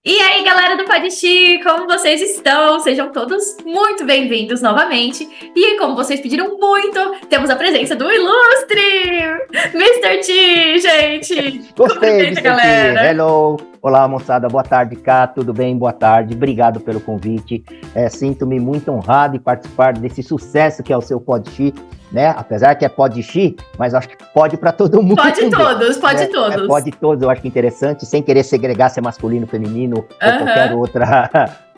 E aí, galera do Podxi, como vocês estão? Sejam todos muito bem-vindos novamente. E como vocês pediram muito, temos a presença do ilustre Mr. T, gente! Gostei, Mr. T. Galera. Hello! Olá, moçada. Boa tarde, Cá. Tudo bem? Boa tarde. Obrigado pelo convite. Sinto-me muito honrado em participar desse sucesso que é o seu Podxi, né? Apesar que é Podxi, mas acho que pode para todo mundo. Pode todos, pode todos. Pode todos, eu acho que é interessante, sem querer segregar se é masculino, feminino ou qualquer outra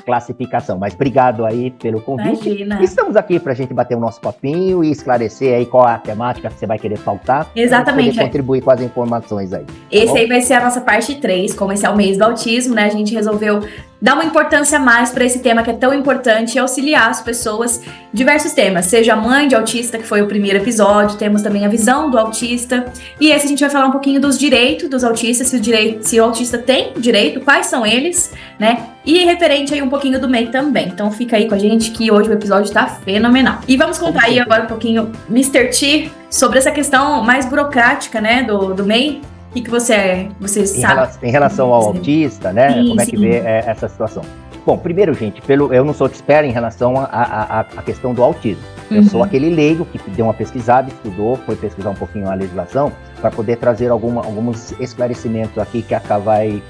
classificação. Mas obrigado aí pelo convite. Imagina. Estamos aqui para a gente bater o nosso papinho e esclarecer aí qual é a temática que você vai querer pautar. Exatamente. Poder contribuir com as informações aí. Esse aí vai ser a nossa parte 3, como esse é o mês do autismo, né? A gente resolveu dar uma importância a mais para esse tema que é tão importante e auxiliar as pessoas. Diversos temas, seja a mãe de autista, que foi o primeiro episódio, temos também a visão do autista, e esse a gente vai falar um pouquinho dos direitos dos autistas, se o autista tem direito, quais são eles, né? E referente aí um pouquinho do MEI também. Então fica aí com a gente que hoje o episódio tá fenomenal. E vamos contar aí agora um pouquinho, Mr. T, sobre essa questão mais burocrática, né, do MEI. O que você sabe? Em relação ao autista, né? Sim, como é que vê essa situação? Bom, primeiro, gente, eu não sou expert em relação à questão do autismo. Eu sou aquele leigo que deu uma pesquisada, estudou, foi pesquisar um pouquinho a legislação para poder trazer alguns esclarecimentos aqui que a Cá vai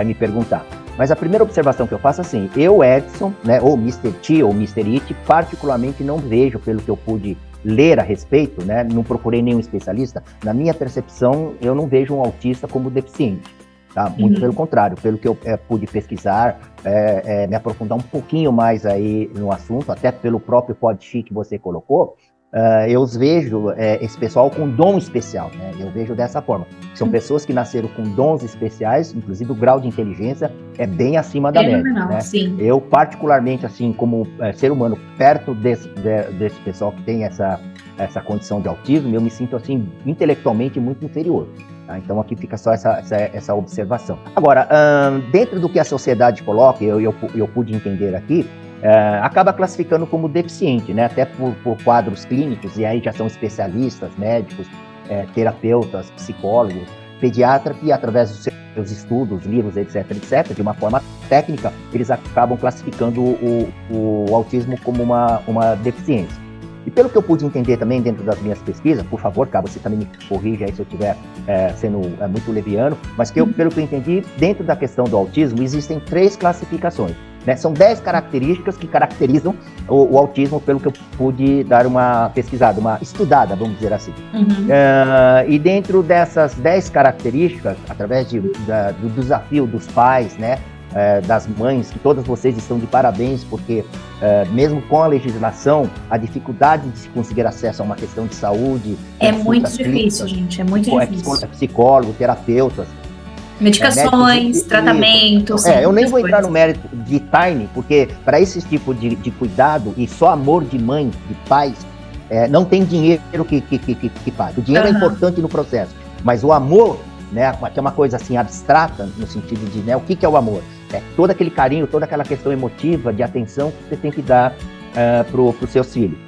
me perguntar. Mas a primeira observação que eu faço assim, eu, Edson, né, ou Mr. T ou Mr. It, particularmente não vejo, pelo que eu pude ler a respeito, né, não procurei nenhum especialista, na minha percepção, eu não vejo um autista como deficiente, tá? Muito pelo contrário, pelo que eu pude pesquisar, me aprofundar um pouquinho mais aí no assunto, até pelo próprio Podxi que você colocou, eu vejo esse pessoal com dom especial, né? Eu vejo dessa forma. São pessoas que nasceram com dons especiais, inclusive o grau de inteligência é bem acima da média, né? Sim. Eu, particularmente, assim, como ser humano, perto desse pessoal que tem essa condição de autismo, eu me sinto, assim, intelectualmente muito inferior. Tá? Então, aqui fica só essa observação. Agora, dentro do que a sociedade coloca, eu pude entender aqui, acaba classificando como deficiente, né? Até por quadros clínicos, e aí já são especialistas, médicos, terapeutas, psicólogos, pediatras, que através dos seus estudos, livros, etc., de uma forma técnica, eles acabam classificando o autismo como uma deficiência. E pelo que eu pude entender também dentro das minhas pesquisas, por favor, Cá, você também me corrija aí se eu estiver sendo muito leviano, mas pelo que eu entendi, dentro da questão do autismo, existem 3 classificações. Né? São 10 características que caracterizam o autismo, pelo que eu pude dar uma pesquisada, uma estudada, vamos dizer assim. E dentro dessas 10 características, através do desafio dos pais, né, das mães, que todas vocês estão de parabéns, porque mesmo com a legislação, a dificuldade de se conseguir acesso a uma questão de saúde... É muito difícil, gente, é muito difícil. Psicólogo, terapeutas... Medicações, tratamentos... eu nem vou entrar no mérito de time, porque para esse tipo de cuidado e só amor de mãe, de pais, não tem dinheiro que pague. O dinheiro é importante no processo, mas o amor, né, que é uma coisa assim abstrata, no sentido de, né, o que é o amor? É todo aquele carinho, toda aquela questão emotiva, de atenção que você tem que dar para os seus filhos,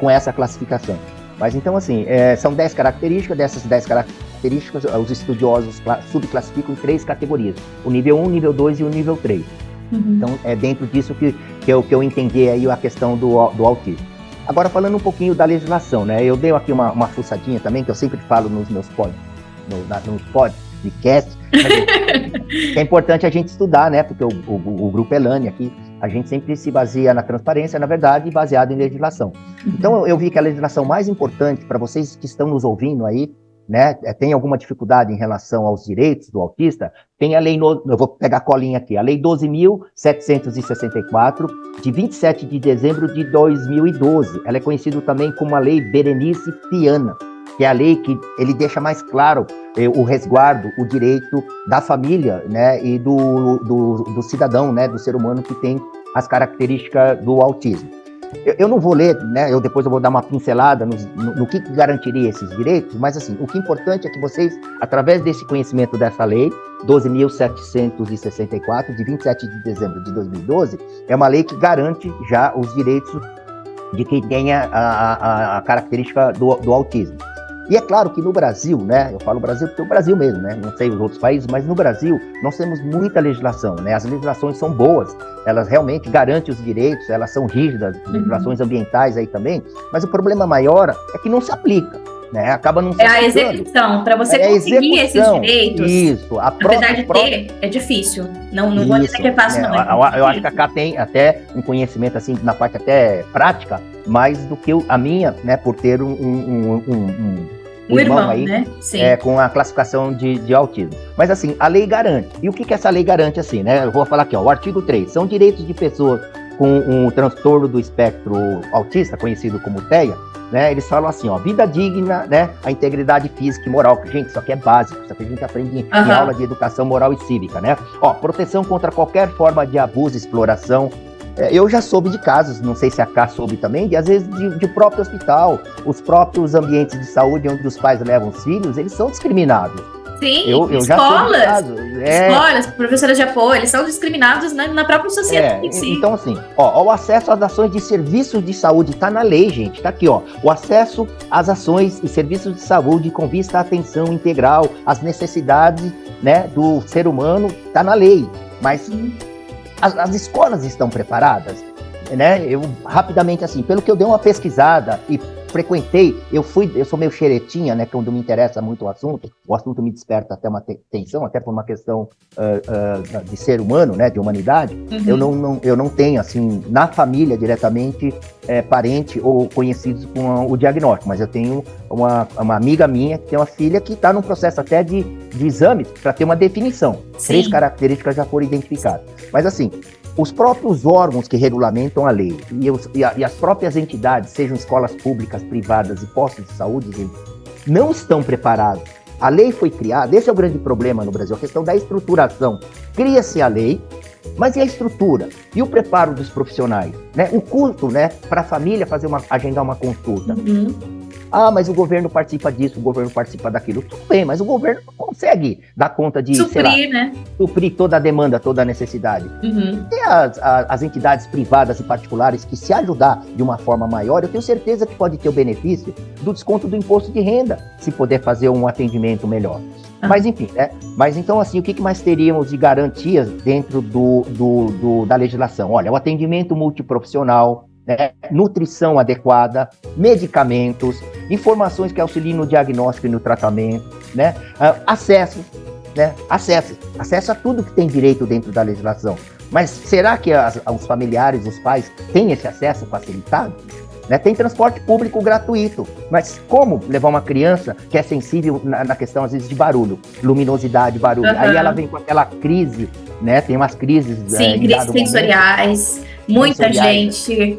com essa classificação. Mas então, assim, são 10 características, dessas 10 características, os estudiosos subclassificam em 3 categorias, o nível 1, o nível 2 e o nível 3. Então, é dentro disso que eu entendi aí a questão do autismo. Agora, falando um pouquinho da legislação, né, eu dei aqui uma fuçadinha também, que eu sempre falo nos meus podcasts, é importante a gente estudar, né, porque o Grupo Elane aqui, a gente sempre se baseia na transparência, na verdade, baseado em legislação. Então, eu vi que a legislação mais importante para vocês que estão nos ouvindo aí, né, tem alguma dificuldade em relação aos direitos do autista, tem a lei, eu vou pegar a colinha aqui, a lei 12.764, de 27 de dezembro de 2012. Ela é conhecida também como a Lei Berenice Viana, que é a lei que ele deixa mais claro o resguardo, o direito da família, né, e do cidadão, né, do ser humano que tem as características do autismo. Eu não vou ler, né, depois eu vou dar uma pincelada no que garantiria esses direitos, mas assim, o que é importante é que vocês, através desse conhecimento dessa lei, 12.764, de 27 de dezembro de 2012, é uma lei que garante já os direitos de quem tenha a característica do autismo. E é claro que no Brasil, né, eu falo Brasil porque é o Brasil mesmo, né, não sei os outros países, mas no Brasil nós temos muita legislação, né, as legislações são boas, elas realmente garantem os direitos, elas são rígidas, legislações ambientais aí também, mas o problema maior é que não se aplica. Né, acaba não se a execução, para você conseguir esses direitos, isso, apesar de ter, é difícil. Não vou dizer que é fácil, não. Eu acho que a Cá tem até um conhecimento, assim, na parte até prática, mais do que a minha, né, por ter um irmão aí, né? Sim. Com a classificação de autismo. Mas, assim, a lei garante. E o que essa lei garante, assim, né? Eu vou falar aqui, ó, o artigo 3, são direitos de pessoas com um transtorno do espectro autista, conhecido como TEA, né, eles falam assim, ó, vida digna, né, a integridade física e moral. Gente, isso aqui é básico, isso aqui a gente aprende em aula de educação moral e cívica, né? Ó, proteção contra qualquer forma de abuso e exploração. Eu já soube de casos, não sei se a Cá soube também, de às vezes de próprio hospital, os próprios ambientes de saúde onde os pais levam os filhos, eles são discriminados. Sim, escolas, professoras de apoio, eles são discriminados na própria sociedade em si. Então, assim, ó, o acesso às ações de serviços de saúde está na lei, gente, tá aqui, ó. O acesso às ações e serviços de saúde com vista à atenção integral, às necessidades, né, do ser humano, está na lei. Mas as escolas estão preparadas, né? Eu, rapidamente, assim, pelo que eu dei uma pesquisada e frequentei, eu sou meio xeretinha, né, quando me interessa muito o assunto me desperta até uma tensão, até por uma questão de ser humano, né, de humanidade. Eu não tenho, assim, na família diretamente, parente ou conhecidos com o diagnóstico, mas eu tenho uma amiga minha que tem uma filha que está num processo até de exame para ter uma definição. Sim. 3 características já foram identificadas. Mas, assim, os próprios órgãos que regulamentam a lei e as próprias entidades, sejam escolas públicas, privadas e postos de saúde, gente, não estão preparados. A lei foi criada, esse é o grande problema no Brasil, a questão da estruturação. Cria-se a lei, mas e a estrutura? E o preparo dos profissionais? Né? O custo, né, para a família agendar uma consulta. Ah, mas o governo participa disso, o governo participa daquilo. Tudo bem, mas o governo não consegue dar conta de, suprir toda a demanda, toda a necessidade. E as entidades privadas e particulares que se ajudar de uma forma maior, eu tenho certeza que pode ter o benefício do desconto do imposto de renda, se puder fazer um atendimento melhor. Mas enfim, né? Mas então, assim, o que mais teríamos de garantias dentro da legislação? Olha, o atendimento multiprofissional, né, nutrição adequada, medicamentos, informações que auxiliem no diagnóstico e no tratamento, né, acesso a tudo que tem direito dentro da legislação. Mas será que os familiares, os pais, têm esse acesso facilitado? Né, tem transporte público gratuito, mas como levar uma criança que é sensível na questão, às vezes, de barulho, luminosidade, barulho? Aí ela vem com aquela crise, né? Tem umas crises... Sim, crises sensoriais, muita gente...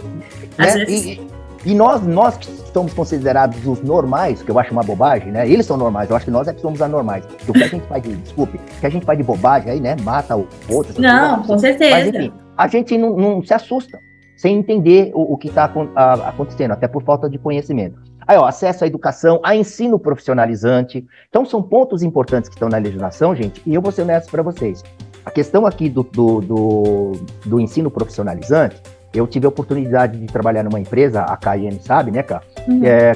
Às vezes... E nós que somos considerados os normais, que eu acho uma bobagem, né? Eles são normais, eu acho que nós é que somos anormais. O que a gente faz de bobagem aí, né? Mata o outro. Não, com certeza. Mas, enfim, a gente não se assusta sem entender o que está acontecendo, até por falta de conhecimento. Aí, ó, acesso à educação, a ensino profissionalizante. Então, são pontos importantes que estão na legislação, gente, e eu vou ser honesto para vocês. A questão aqui do ensino profissionalizante, eu tive a oportunidade de trabalhar numa empresa, a KN sabe, né, Cá?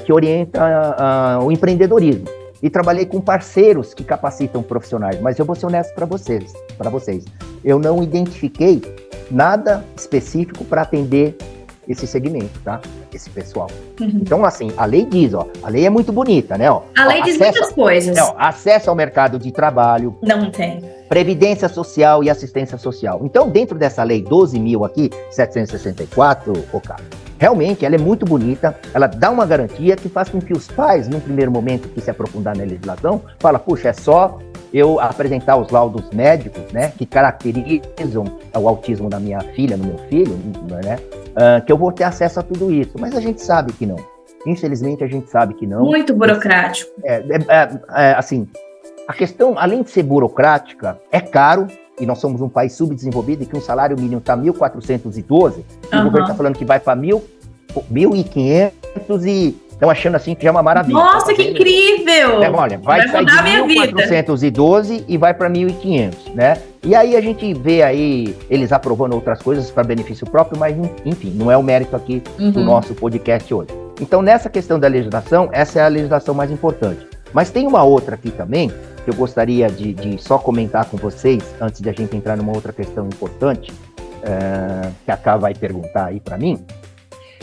Que orienta o empreendedorismo. E trabalhei com parceiros que capacitam profissionais, mas eu vou ser honesto para vocês. Eu não identifiquei nada específico para atender esse segmento, tá? Esse pessoal. Então, assim, a lei diz, ó, a lei é muito bonita, né? Ó, a lei diz muitas coisas. Acesso ao mercado de trabalho. Não tem. Previdência social e assistência social. Então, dentro dessa lei 12.000 aqui, 764, realmente ela é muito bonita, ela dá uma garantia que faz com que os pais, num primeiro momento que se aprofundar na legislação, fala, puxa, é só eu apresentar os laudos médicos, né, que caracterizam o autismo da minha filha, no meu filho, né, que eu vou ter acesso a tudo isso. Mas a gente sabe que não. Infelizmente, a gente sabe que não. Muito burocrático. Assim, a questão, além de ser burocrática, é caro, e nós somos um país subdesenvolvido, e que um salário mínimo está 1.412, e o governo está falando que vai para 1.500 estão achando assim que já é uma maravilha. Nossa, que incrível! Olha, vai sair de 1.412 e vai para 1.500, né? E aí a gente vê aí eles aprovando outras coisas para benefício próprio, mas enfim, não é o mérito aqui do nosso podcast hoje. Então, nessa questão da legislação, essa é a legislação mais importante. Mas tem uma outra aqui também, que eu gostaria de só comentar com vocês, antes de a gente entrar numa outra questão importante, que a Ká vai perguntar aí para mim,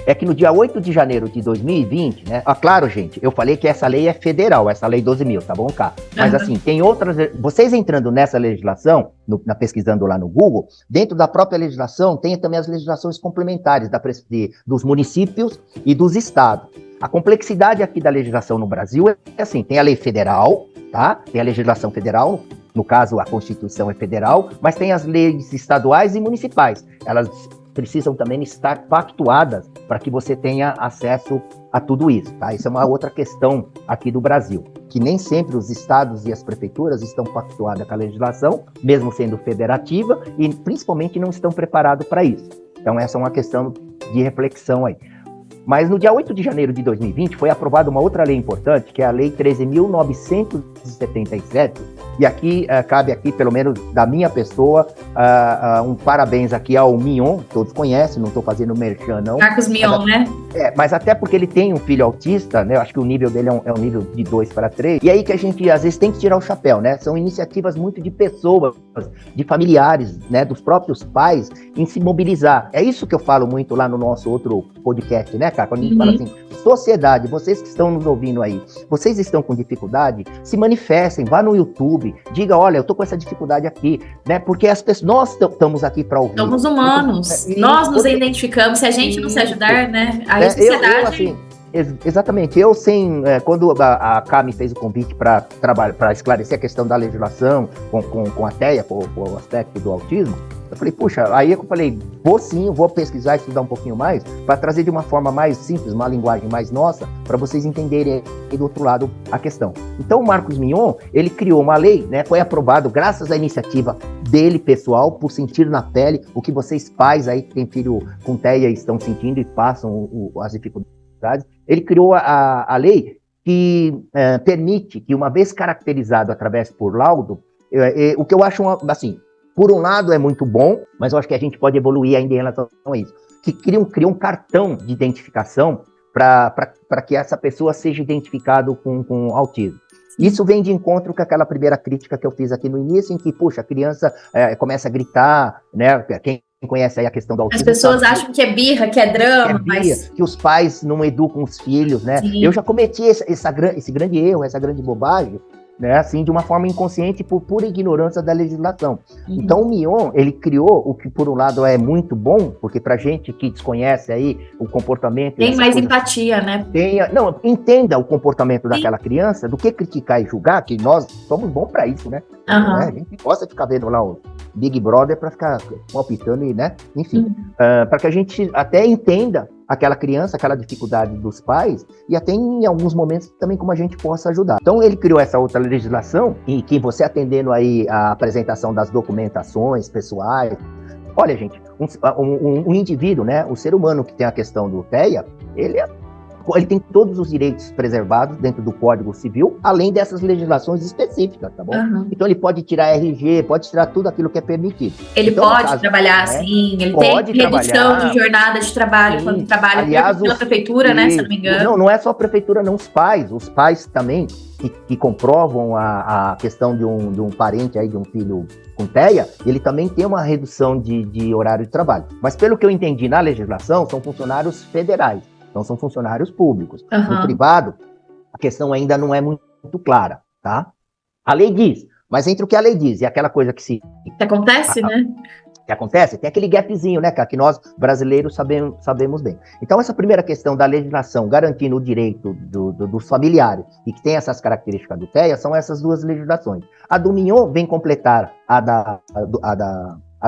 é que no dia 8 de janeiro de 2020, né? Claro, gente, eu falei que essa lei é federal, essa lei 12.000, tá bom, Ká? Mas assim, tem outras... Vocês entrando nessa legislação, pesquisando lá no Google, dentro da própria legislação, tem também as legislações complementares dos municípios e dos estados. A complexidade aqui da legislação no Brasil é assim, tem a lei federal, tá? Tem a legislação federal, no caso a Constituição é federal, mas tem as leis estaduais e municipais. Elas precisam também estar pactuadas para que você tenha acesso a tudo isso, tá? Isso é uma outra questão aqui do Brasil, que nem sempre os estados e as prefeituras estão pactuadas com a legislação, mesmo sendo federativa, e principalmente não estão preparados para isso. Então essa é uma questão de reflexão aí. Mas no dia 8 de janeiro de 2020 foi aprovada uma outra lei importante, que é a Lei 13.977, e aqui cabe aqui, pelo menos da minha pessoa, um parabéns aqui ao Mion, todos conhecem, não estou fazendo merchan não. Marcos Mion, né? Mas até porque ele tem um filho autista, né? Eu acho que o nível dele é um nível de 2 para 3, e aí que a gente às vezes tem que tirar o chapéu, né? São iniciativas muito de pessoas, de familiares, né? Dos próprios pais, em se mobilizar. É isso que eu falo muito lá no nosso outro podcast, né, cara? Quando a gente fala assim, sociedade, vocês que estão nos ouvindo aí, vocês estão com dificuldade, se manifestem, vá no YouTube, diga, olha, eu tô com essa dificuldade aqui, né? Porque as pessoas, nós estamos aqui para ouvir. Somos humanos, nós nos identificamos, se a gente não se ajudar, né? A sociedade... Exatamente, quando a Ká me fez o convite para esclarecer a questão da legislação com a TEA, com o aspecto do autismo, eu falei, puxa, aí eu falei, vou pesquisar, estudar um pouquinho mais, para trazer de uma forma mais simples, uma linguagem mais nossa, para vocês entenderem aí do outro lado a questão. Então o Marcos Mion, ele criou uma lei, né, foi aprovado graças à iniciativa dele, pessoal, por sentir na pele o que vocês pais aí que têm filho com TEA estão sentindo e passam as dificuldades. Ele criou a lei que permite que, uma vez caracterizado através por laudo, o que eu acho, assim, por um lado é muito bom, mas eu acho que a gente pode evoluir ainda em relação a isso, que cria um cartão de identificação para que essa pessoa seja identificada com autismo. Isso vem de encontro com aquela primeira crítica que eu fiz aqui no início, em que, puxa, a criança começa a gritar, né? Quem conhece aí a questão do autismo... As pessoas acham que é birra, que é drama, mas... Que os pais não educam os filhos, né? Sim. Eu já cometi esse grande erro, essa grande bobagem, né, assim, de uma forma inconsciente por pura ignorância da legislação. Então o Mion, ele criou o que por um lado é muito bom, porque pra gente que desconhece aí o comportamento... Tem mais empatia, né? Entenda o comportamento daquela criança, do que criticar e julgar, que nós somos bons pra isso, né? A gente gosta de ficar vendo lá o Big Brother pra ficar palpitando e, né? Enfim, para que a gente até entenda aquela criança, aquela dificuldade dos pais, e até em alguns momentos também como a gente possa ajudar. Então ele criou essa outra legislação, em que você atendendo aí a apresentação das documentações pessoais, olha gente, um indivíduo, né, o ser humano que tem a questão do TEA, ele tem todos os direitos preservados dentro do Código Civil, além dessas legislações específicas, tá bom? Então ele pode tirar RG, pode tirar tudo aquilo que é permitido. Ele então, pode trabalhar assim, ele tem redução de jornada de trabalho, quando trabalha pela prefeitura, né, se não me engano. Não é só a prefeitura, não, os pais também, que comprovam a questão de um parente aí, de um filho com TEA, ele também tem uma redução de horário de trabalho. Mas pelo que eu entendi na legislação, são funcionários federais. Então, são funcionários públicos. No privado, a questão ainda não é muito clara, tá? A lei diz, mas entre o que a lei diz e aquela coisa que acontece, né? Que acontece, tem aquele gapzinho, né, cara, que nós, brasileiros, sabemos bem. Então, essa primeira questão da legislação garantindo o direito dos familiares e que tem essas características do TEA, são essas duas legislações. A do Mion vem completar a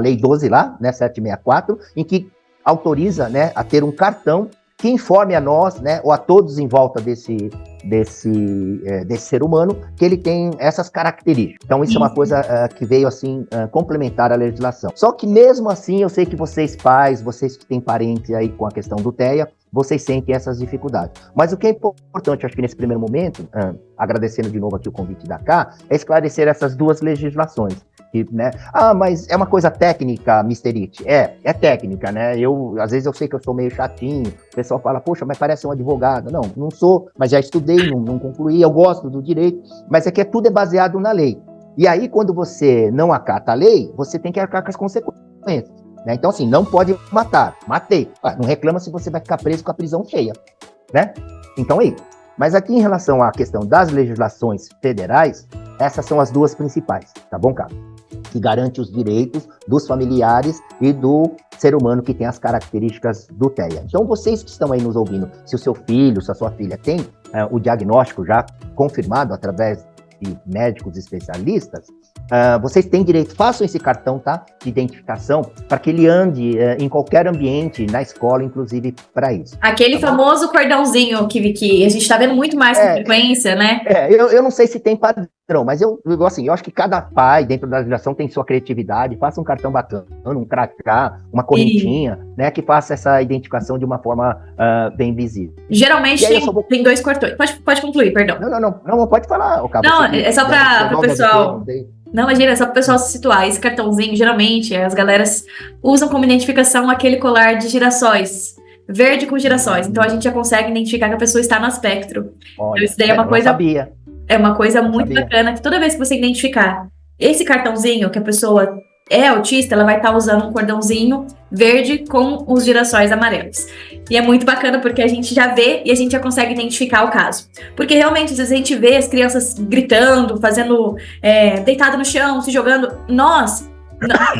Lei 12 lá, né, 764, em que autoriza, né, a ter um cartão que informe a nós, né, ou a todos em volta desse ser humano, que ele tem essas características. Então, isso é uma coisa que veio, assim, complementar a legislação. Só que, mesmo assim, eu sei que vocês pais, vocês que têm parentes aí com a questão do TEA, vocês sentem essas dificuldades. Mas o que é importante, acho que nesse primeiro momento, agradecendo de novo aqui o convite da Cá, é esclarecer essas duas legislações. Né? Mas é uma coisa técnica, Mr. It. É técnica, né? Às vezes eu sei que eu sou meio chatinho, o pessoal fala, poxa, mas parece um advogado. Não sou, mas já estudei, não concluí, eu gosto do direito, mas é que tudo é baseado na lei. E aí, quando você não acata a lei, você tem que arcar com as consequências. Né? Então, assim, não pode matar. Matei. Não reclama se você vai ficar preso com a prisão cheia. Né? Então, aí. Mas aqui, em relação à questão das legislações federais, essas são as duas principais, tá bom, cara? Que garante os direitos dos familiares e do ser humano que tem as características do TEA. Então, vocês que estão aí nos ouvindo, se o seu filho, se a sua filha tem o diagnóstico já confirmado através de médicos especialistas, vocês têm direito, façam esse cartão, tá, de identificação, para que ele ande em qualquer ambiente, na escola, inclusive, para isso. Aquele famoso cordãozinho que a gente está vendo muito mais com frequência, né? Eu não sei se tem padrão, mas eu acho que cada pai, dentro da legislação, tem sua criatividade, faça um cartão bacana, um crachá, uma correntinha, né, que faça essa identificação de uma forma bem visível. Geralmente tem dois cartões. Pode concluir, perdão. Não, pode falar. Não, é só para o pessoal... Não, imagina, é só para o pessoal se situar. Esse cartãozinho, geralmente, as galeras usam como identificação aquele colar de girassóis, verde com girassóis. Então, a gente já consegue identificar que a pessoa está no espectro. Olha, então, isso daí é uma coisa... Sabia. É uma coisa muito bacana, que toda vez que você identificar esse cartãozinho, que a pessoa é autista, ela vai estar usando um cordãozinho verde com os girassóis amarelos. E é muito bacana porque a gente já vê e a gente já consegue identificar o caso. Porque realmente, às vezes a gente vê as crianças gritando, fazendo, deitado no chão, se jogando. Nós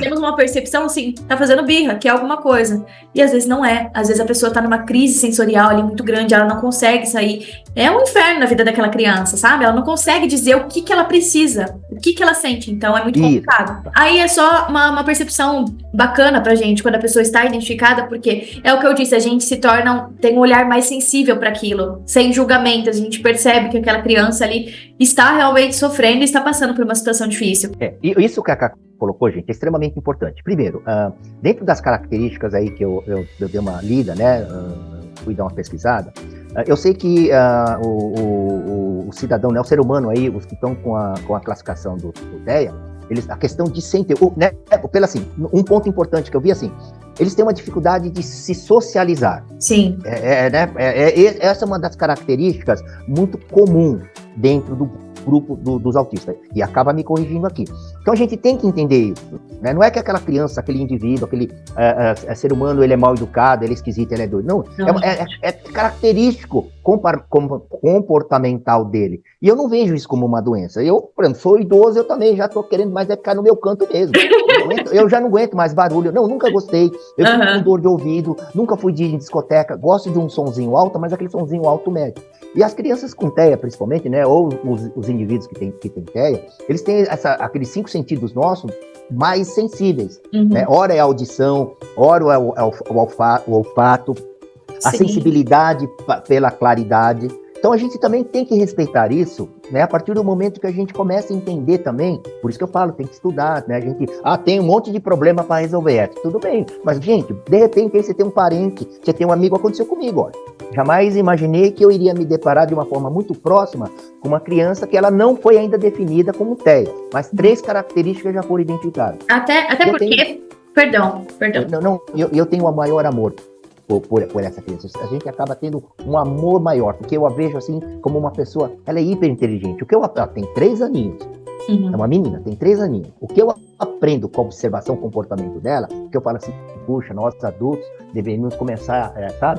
temos uma percepção assim, tá fazendo birra, que é alguma coisa. E às vezes não é. Às vezes a pessoa tá numa crise sensorial ali muito grande, ela não consegue sair. É um inferno na vida daquela criança, sabe? Ela não consegue dizer o que ela precisa, o que ela sente. Então é muito complicado. Aí é só uma percepção bacana pra gente, quando a pessoa está identificada, porque é o que eu disse, a gente tem um olhar mais sensível para aquilo, sem julgamento. A gente percebe que aquela criança ali está realmente sofrendo e está passando por uma situação difícil. E isso que a Cacá colocou, gente, é extremamente importante. Primeiro, dentro das características aí que eu dei uma lida, né, fui dar uma pesquisada, eu sei que o cidadão, né, o ser humano aí, os que estão com a classificação do TEA, a questão de né, assim, um ponto importante que eu vi assim, eles têm uma dificuldade de se socializar. Sim. Essa é uma das características muito comum dentro do grupo dos autistas, e acaba me corrigindo aqui. Então a gente tem que entender isso, né? Não é que aquela criança, aquele indivíduo, aquele ser humano, ele é mal educado, ele é esquisito, ele é doido. Não. É característico comportamental dele. E eu não vejo isso como uma doença. Eu, por exemplo, sou idoso, eu também já tô querendo mais ficar no meu canto mesmo. Eu já não aguento mais barulho. Não, nunca gostei. Eu fico com dor de ouvido, nunca fui de discoteca. Gosto de um sonzinho alto, mas aquele sonzinho alto médio. E as crianças com TEA, principalmente, né, ou os indivíduos que têm TEA, eles têm aqueles 5 sentidos nossos mais sensíveis. Né? Ora é a audição, ora é o olfato, a sensibilidade pela claridade. Então a gente também tem que respeitar isso, né? A partir do momento que a gente começa a entender também, por isso que eu falo, tem que estudar, né? A gente, tem um monte de problema para resolver, tudo bem, mas gente, de repente aí você tem um parente, você tem um amigo, aconteceu comigo, olha. Jamais imaginei que eu iria me deparar de uma forma muito próxima com uma criança que ela não foi ainda definida como TEA, mas 3 características já foram identificadas. Até porque... Perdão. Eu tenho o maior amor por essa criança. A gente acaba tendo um amor maior, porque eu a vejo assim como uma pessoa, ela é hiper inteligente. Ela tem 3 aninhos, é uma menina, tem 3 aninhos. O que eu aprendo com a observação, comportamento dela, que eu falo assim, puxa, nós adultos deveríamos começar,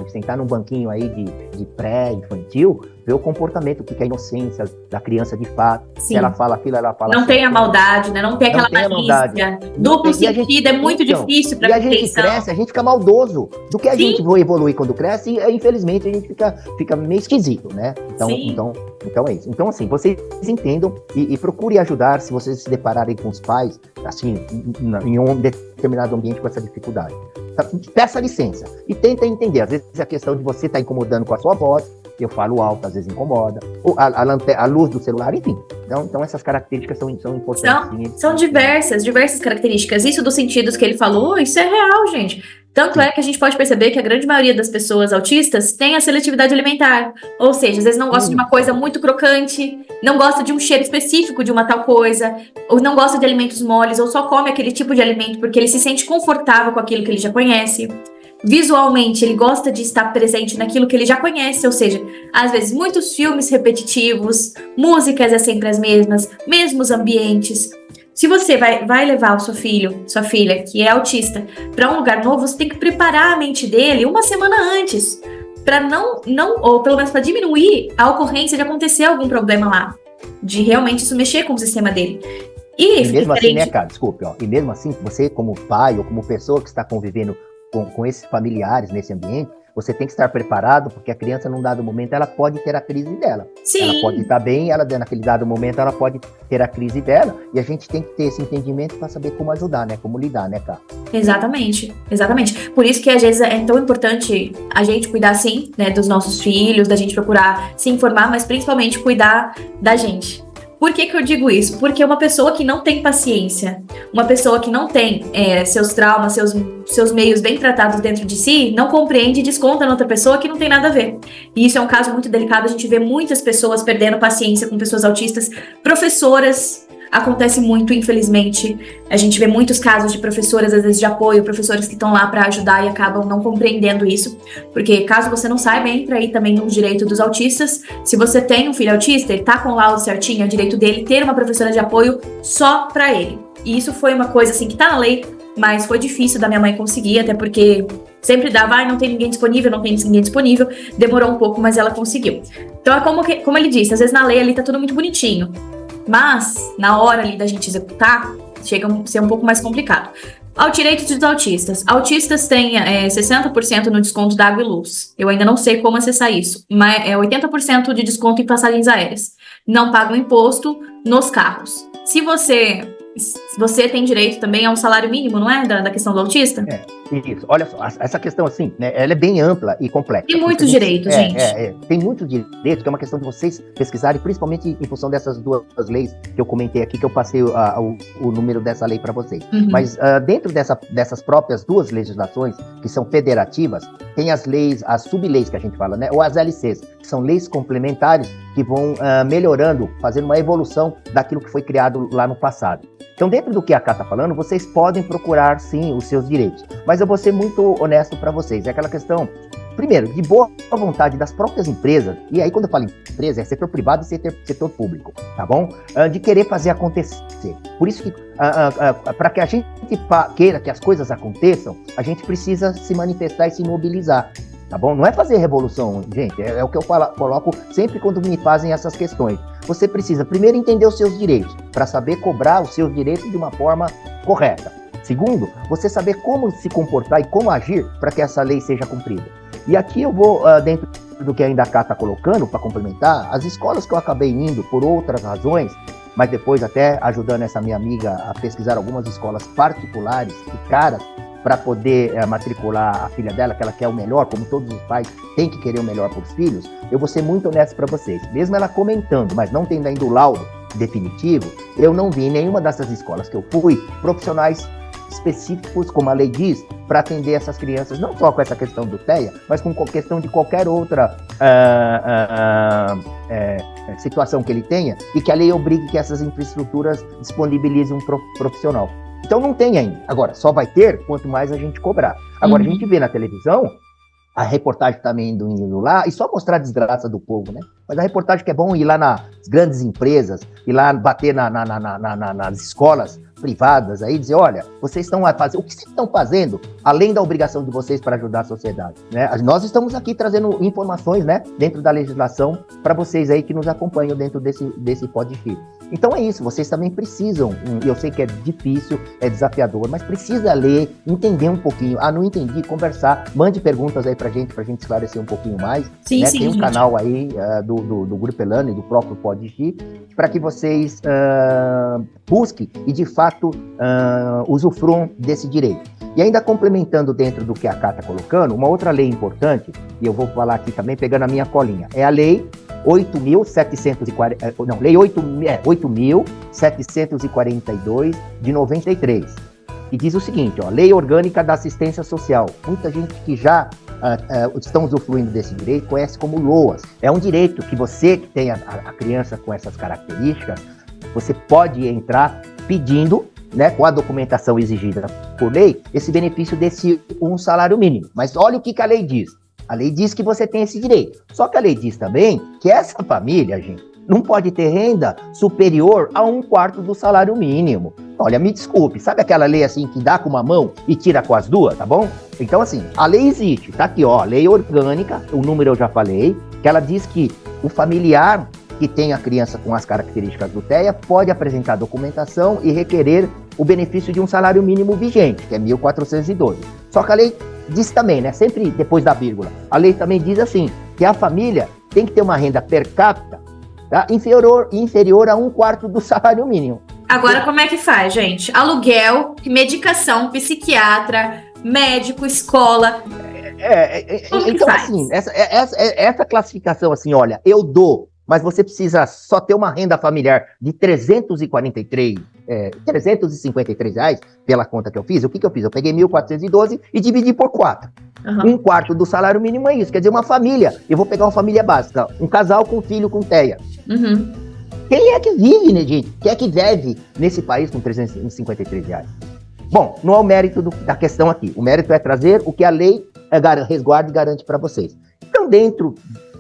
sentar num banquinho aí de pré-infantil, ver o comportamento, porque a inocência da criança de fato, se ela fala aquilo, ela fala não assim, tem a maldade, né? Não tem aquela malícia. Duplo sentido é muito difícil para a gente cresce, a gente fica maldoso. Do que a gente vai evoluir quando cresce, e infelizmente a gente fica meio esquisito, né? Então é isso. Então, assim, vocês entendam e procurem ajudar se vocês se depararem com os pais, assim, em um determinado ambiente com essa dificuldade. Peça licença e tenta entender. Às vezes a questão de você estar incomodando com a sua voz, eu falo alto, às vezes incomoda, ou a luz do celular, enfim. Então essas características são importantes. São diversas características. Isso dos sentidos que ele falou, isso é real, gente. Tanto é que a gente pode perceber que a grande maioria das pessoas autistas tem a seletividade alimentar. Ou seja, às vezes não gosta de uma coisa muito crocante, não gosta de um cheiro específico de uma tal coisa, ou não gosta de alimentos moles, ou só come aquele tipo de alimento porque ele se sente confortável com aquilo que ele já conhece. Visualmente, ele gosta de estar presente naquilo que ele já conhece, ou seja, às vezes muitos filmes repetitivos, músicas é sempre as mesmos ambientes. Se você vai levar o seu filho, sua filha, que é autista, para um lugar novo, você tem que preparar a mente dele uma semana antes, para não, ou pelo menos para diminuir a ocorrência de acontecer algum problema lá, de realmente isso mexer com o sistema dele. E mesmo assim, né, cara, desculpe, e mesmo assim, você como pai ou como pessoa que está convivendo com esses familiares nesse ambiente, você tem que estar preparado, porque a criança, num dado momento, ela pode ter a crise dela. Sim. Ela pode estar bem, naquele dado momento, ela pode ter a crise dela, e a gente tem que ter esse entendimento para saber como ajudar, né? Como lidar, né, cara? Exatamente. Por isso que, às vezes, é tão importante a gente cuidar, sim, né, dos nossos filhos, da gente procurar se informar, mas principalmente cuidar da gente. Por que eu digo isso? Porque uma pessoa que não tem paciência, uma pessoa que não tem seus traumas, seus meios bem tratados dentro de si, não compreende e desconta na outra pessoa que não tem nada a ver. E isso é um caso muito delicado, a gente vê muitas pessoas perdendo paciência com pessoas autistas, professoras. Acontece muito, infelizmente. A gente vê muitos casos de professoras, às vezes de apoio, professores que estão lá para ajudar e acabam não compreendendo isso. Porque, caso você não saiba, entra aí também no direito dos autistas. Se você tem um filho autista, ele tá com o laudo certinho, é o direito dele ter uma professora de apoio só para ele. E isso foi uma coisa, assim, que tá na lei, mas foi difícil da minha mãe conseguir, até porque sempre dava, não tem ninguém disponível, demorou um pouco, mas ela conseguiu. Então, é como ele disse, às vezes na lei ali tá tudo muito bonitinho. Mas, na hora ali da gente executar, chega a ser um pouco mais complicado. Ao direito dos autistas. Autistas têm 60% no desconto da água e luz. Eu ainda não sei como acessar isso, mas é 80% de desconto em passagens aéreas. Não pagam imposto nos carros. Se você tem direito também a um salário mínimo, não é? Da questão do autista? Isso. Olha só, essa questão assim, né, ela é bem ampla e complexa. Tem muitos direitos, gente. Tem muitos direitos, que é uma questão de vocês pesquisarem, principalmente em função dessas duas leis que eu comentei aqui, que eu passei o número dessa lei para vocês. Uhum. Mas dentro dessas próprias duas legislações, que são federativas, tem as leis, as sub-leis que a gente fala, né, ou as LCs, que são leis complementares que vão melhorando, fazendo uma evolução daquilo que foi criado lá no passado. Então, dentro do que a Ká está falando, vocês podem procurar, sim, os seus direitos. Mas eu vou ser muito honesto para vocês. É aquela questão, primeiro, de boa vontade das próprias empresas, e aí quando eu falo empresa, é setor privado e setor público, tá bom? De querer fazer acontecer. Por isso que, para que a gente queira que as coisas aconteçam, a gente precisa se manifestar e se mobilizar. Tá bom? Não é fazer revolução, gente. É o que eu coloco sempre quando me fazem essas questões. Você precisa, primeiro, entender os seus direitos, para saber cobrar os seus direitos de uma forma correta. Segundo, você saber como se comportar e como agir para que essa lei seja cumprida. E aqui eu vou, dentro do que ainda a Ká está colocando, para complementar, as escolas que eu acabei indo por outras razões, mas depois até ajudando essa minha amiga a pesquisar algumas escolas particulares e caras, para poder matricular a filha dela, que ela quer o melhor, como todos os pais têm que querer o melhor para os filhos, eu vou ser muito honesto para vocês. Mesmo ela comentando, mas não tendo ainda o laudo definitivo, eu não vi em nenhuma dessas escolas que eu fui profissionais específicos, como a lei diz, para atender essas crianças, não só com essa questão do TEA, mas com questão de qualquer outra situação que ele tenha, e que a lei obrigue que essas infraestruturas disponibilizem um profissional. Então não tem ainda. Agora, só vai ter quanto mais a gente cobrar. Agora, a gente vê na televisão, a reportagem também indo lá, e só mostrar a desgraça do povo, né? Mas a reportagem que é bom ir lá nas grandes empresas, ir lá bater nas escolas privadas aí, dizer, olha, vocês estão a fazer, o que vocês estão fazendo, além da obrigação de vocês para ajudar a sociedade, né? Nós estamos aqui trazendo informações, né, dentro da legislação, para vocês aí que nos acompanham dentro desse podcast. Então é isso, vocês também precisam, eu sei que é difícil, é desafiador, mas precisa ler, entender um pouquinho. Não entendi, conversar, mande perguntas aí pra gente esclarecer um pouquinho mais. Sim, né? sim, tem um gente. canal aí do Grupo Elano e do próprio Podigi, para que vocês busquem e de fato usufruam desse direito. E ainda complementando dentro do que a Ká está colocando, uma outra lei importante, e eu vou falar aqui também pegando a minha colinha, é a lei 8.742 de 93. que diz o seguinte, ó, Lei Orgânica da Assistência Social. Muita gente que já estão usufruindo desse direito conhece como LOAS. É um direito que você que tem a criança com essas características, você pode entrar pedindo, né, com a documentação exigida por lei, esse benefício desse um salário mínimo. Mas olha o que a lei diz. A lei diz que você tem esse direito. Só que a lei diz também que essa família, gente, não pode ter renda superior a 1/4 do salário mínimo. Olha, me desculpe, sabe aquela lei assim que dá com uma mão e tira com as duas, tá bom? Então assim, a lei existe, tá aqui ó, lei orgânica, o número eu já falei, que ela diz que o familiar que tem a criança com as características do TEA pode apresentar documentação e requerer o benefício de um salário mínimo vigente, que é 1.412. Só que a lei diz também, né, sempre depois da vírgula, a lei também diz assim, que a família tem que ter uma renda per capita, tá, inferior a 1/4 do salário mínimo. Agora, como é que faz, gente? Aluguel, medicação, psiquiatra, médico, escola. Então, assim, essa classificação, assim, olha, eu dou, mas você precisa só ter uma renda familiar de 353 reais, pela conta que eu fiz. O que eu fiz? Eu peguei 1.412 e dividi por 4. Uhum. 1/4 do salário mínimo é isso. Quer dizer, uma família. Eu vou pegar uma família básica. Um casal com filho com TEA. Uhum. Quem é que vive, né, gente? Quem é que deve nesse país com 353 reais? Bom, não é o mérito da questão aqui. O mérito é trazer o que a lei resguarda e garante para vocês. Então, dentro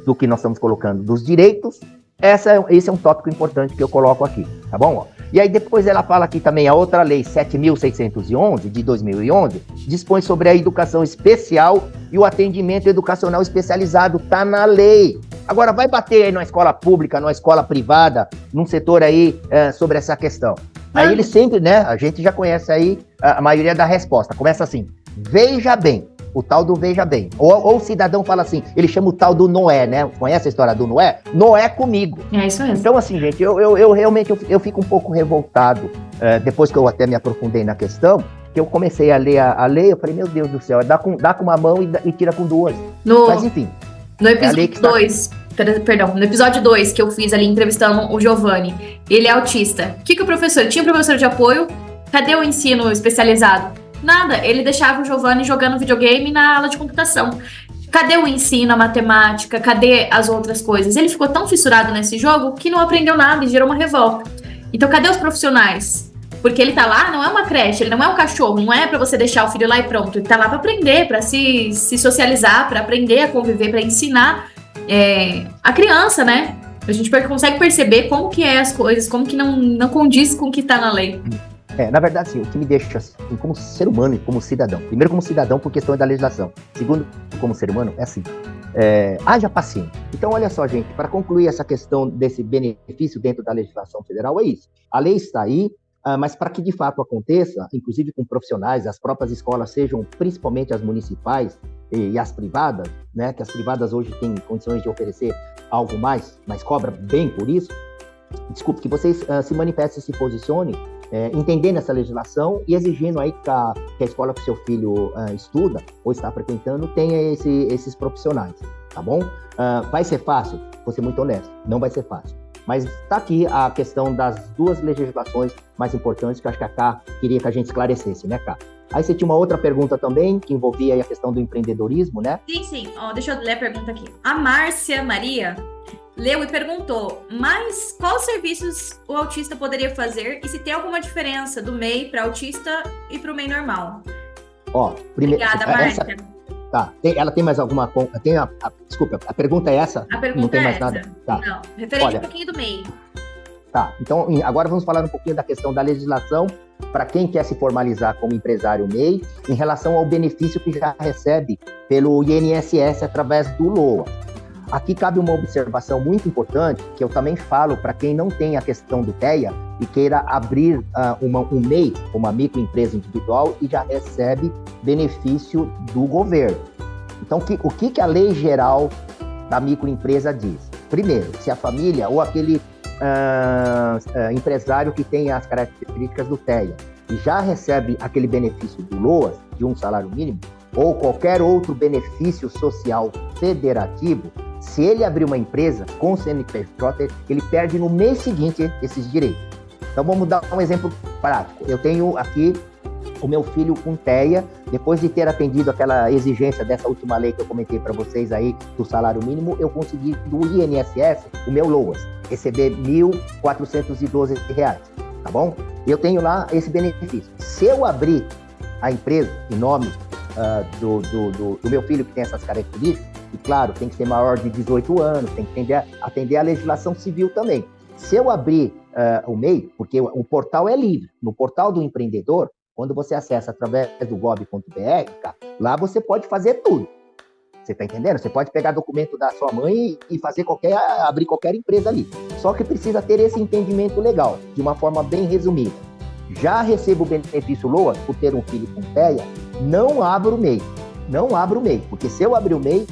do que nós estamos colocando dos direitos, esse é um tópico importante que eu coloco aqui, tá bom? Ó. E aí depois ela fala aqui também, a outra lei 7.611, de 2011, dispõe sobre a educação especial e o atendimento educacional especializado, tá na lei. Agora vai bater aí numa escola pública, numa escola privada, num setor aí sobre essa questão. Aí ele sempre, né, a gente já conhece aí a maioria da resposta, começa assim, veja bem. O tal do veja bem. Ou o cidadão fala assim, ele chama o tal do Noé, né? Conhece a história do Noé? Noé comigo. É isso mesmo. Então, assim, gente, eu realmente fico um pouco revoltado, depois que eu até me aprofundei na questão, que eu comecei a ler a lei, eu falei, meu Deus do céu, dá com uma mão e tira com duas. Mas, enfim. No episódio 2, no episódio 2 que eu fiz ali entrevistando o Giovanni, ele é autista. O que o professor? Tinha um professor de apoio, cadê o ensino especializado? Nada, ele deixava o Giovanni jogando videogame na aula de computação. Cadê o ensino, a matemática? Cadê as outras coisas? Ele ficou tão fissurado nesse jogo que não aprendeu nada e gerou uma revolta. Então, cadê os profissionais? Porque ele tá lá, não é uma creche, ele não é um cachorro, não é pra você deixar o filho lá e pronto. Ele tá lá pra aprender, pra se socializar, pra aprender a conviver, pra ensinar a criança, né? A gente consegue perceber como que é as coisas, como que não condiz com o que tá na lei. Na verdade, assim, o que me deixa assim, como ser humano e como cidadão. Primeiro, como cidadão, por questão da legislação. Segundo, como ser humano, é assim. Haja paciência. Então, olha só, gente, para concluir essa questão desse benefício dentro da legislação federal, é isso. A lei está aí, mas para que de fato aconteça, inclusive com profissionais, as próprias escolas, sejam principalmente as municipais e as privadas, né, que as privadas hoje têm condições de oferecer algo mais, mas cobra bem por isso. Desculpe, que vocês se manifestem, se posicionem, entendendo essa legislação e exigindo aí que a escola que o seu filho estuda ou está frequentando tenha esses profissionais, tá bom? Vai ser fácil? Vou ser muito honesto, não vai ser fácil. Mas está aqui a questão das duas legislações mais importantes que eu acho que a Ká queria que a gente esclarecesse, né, Ká? Aí você tinha uma outra pergunta também, que envolvia aí a questão do empreendedorismo, né? Sim. Deixa eu ler a pergunta aqui. A Márcia Maria leu e perguntou, mas quais serviços o autista poderia fazer e se tem alguma diferença do MEI para autista e para o MEI normal? Obrigada, Márcia. Tá, ela tem mais alguma... Desculpa, a pergunta é essa? A pergunta não tem mais essa. Nada? Tá. Não, referente um pouquinho do MEI. Tá, então agora vamos falar um pouquinho da questão da legislação para quem quer se formalizar como empresário MEI em relação ao benefício que já recebe pelo INSS através do LOA. Aqui cabe uma observação muito importante, que eu também falo para quem não tem a questão do TEA e queira abrir um MEI, uma microempresa individual, e já recebe benefício do governo. Então, o que a lei geral da microempresa diz? Primeiro, se a família ou aquele empresário que tem as características do TEA e já recebe aquele benefício do LOAS, de um salário mínimo, ou qualquer outro benefício social federativo, se ele abrir uma empresa com CNPJ, ele perde no mês seguinte esses direitos. Então vamos dar um exemplo prático. Eu tenho aqui o meu filho com TEA, depois de ter atendido aquela exigência dessa última lei que eu comentei para vocês aí, do salário mínimo, eu consegui do INSS, o meu LOAS, receber R$ 1.412, tá bom? Eu tenho lá esse benefício. Se eu abrir a empresa em nome do meu filho que tem essas características, e claro, tem que ser maior de 18 anos, tem que atender a legislação civil também. Se eu abrir o MEI, porque o portal é livre, no portal do empreendedor, quando você acessa através do gov.br, lá você pode fazer tudo. Você está entendendo? Você pode pegar documento da sua mãe e fazer abrir qualquer empresa ali. Só que precisa ter esse entendimento legal, de uma forma bem resumida. Já recebo o benefício LOAS por ter um filho com TEA, não abro o MEI. Não abro o MEI, porque se eu abrir o MEI,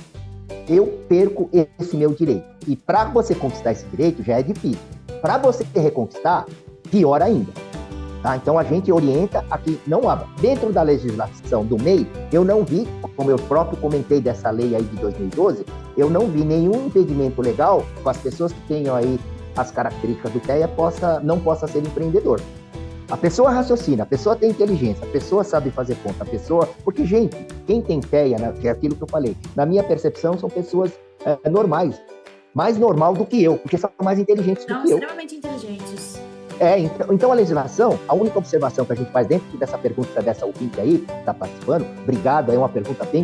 eu perco esse meu direito. E para você conquistar esse direito já é difícil. Para você reconquistar, pior ainda. Tá? Então a gente orienta a que não abra. Dentro da legislação do MEI, eu não vi, como eu próprio comentei dessa lei aí de 2012, eu não vi nenhum impedimento legal com as pessoas que tenham aí as características do TEA não possa ser empreendedor. A pessoa raciocina, a pessoa tem inteligência, a pessoa sabe fazer conta, a pessoa... Porque, gente, quem tem TEA, né, que é aquilo que eu falei, na minha percepção, são pessoas normais. Mais normal do que eu, porque são mais inteligentes do que eu. Extremamente inteligentes. Então a legislação, a única observação que a gente faz dentro dessa pergunta dessa ouvinte aí, que está participando, obrigado, é uma pergunta bem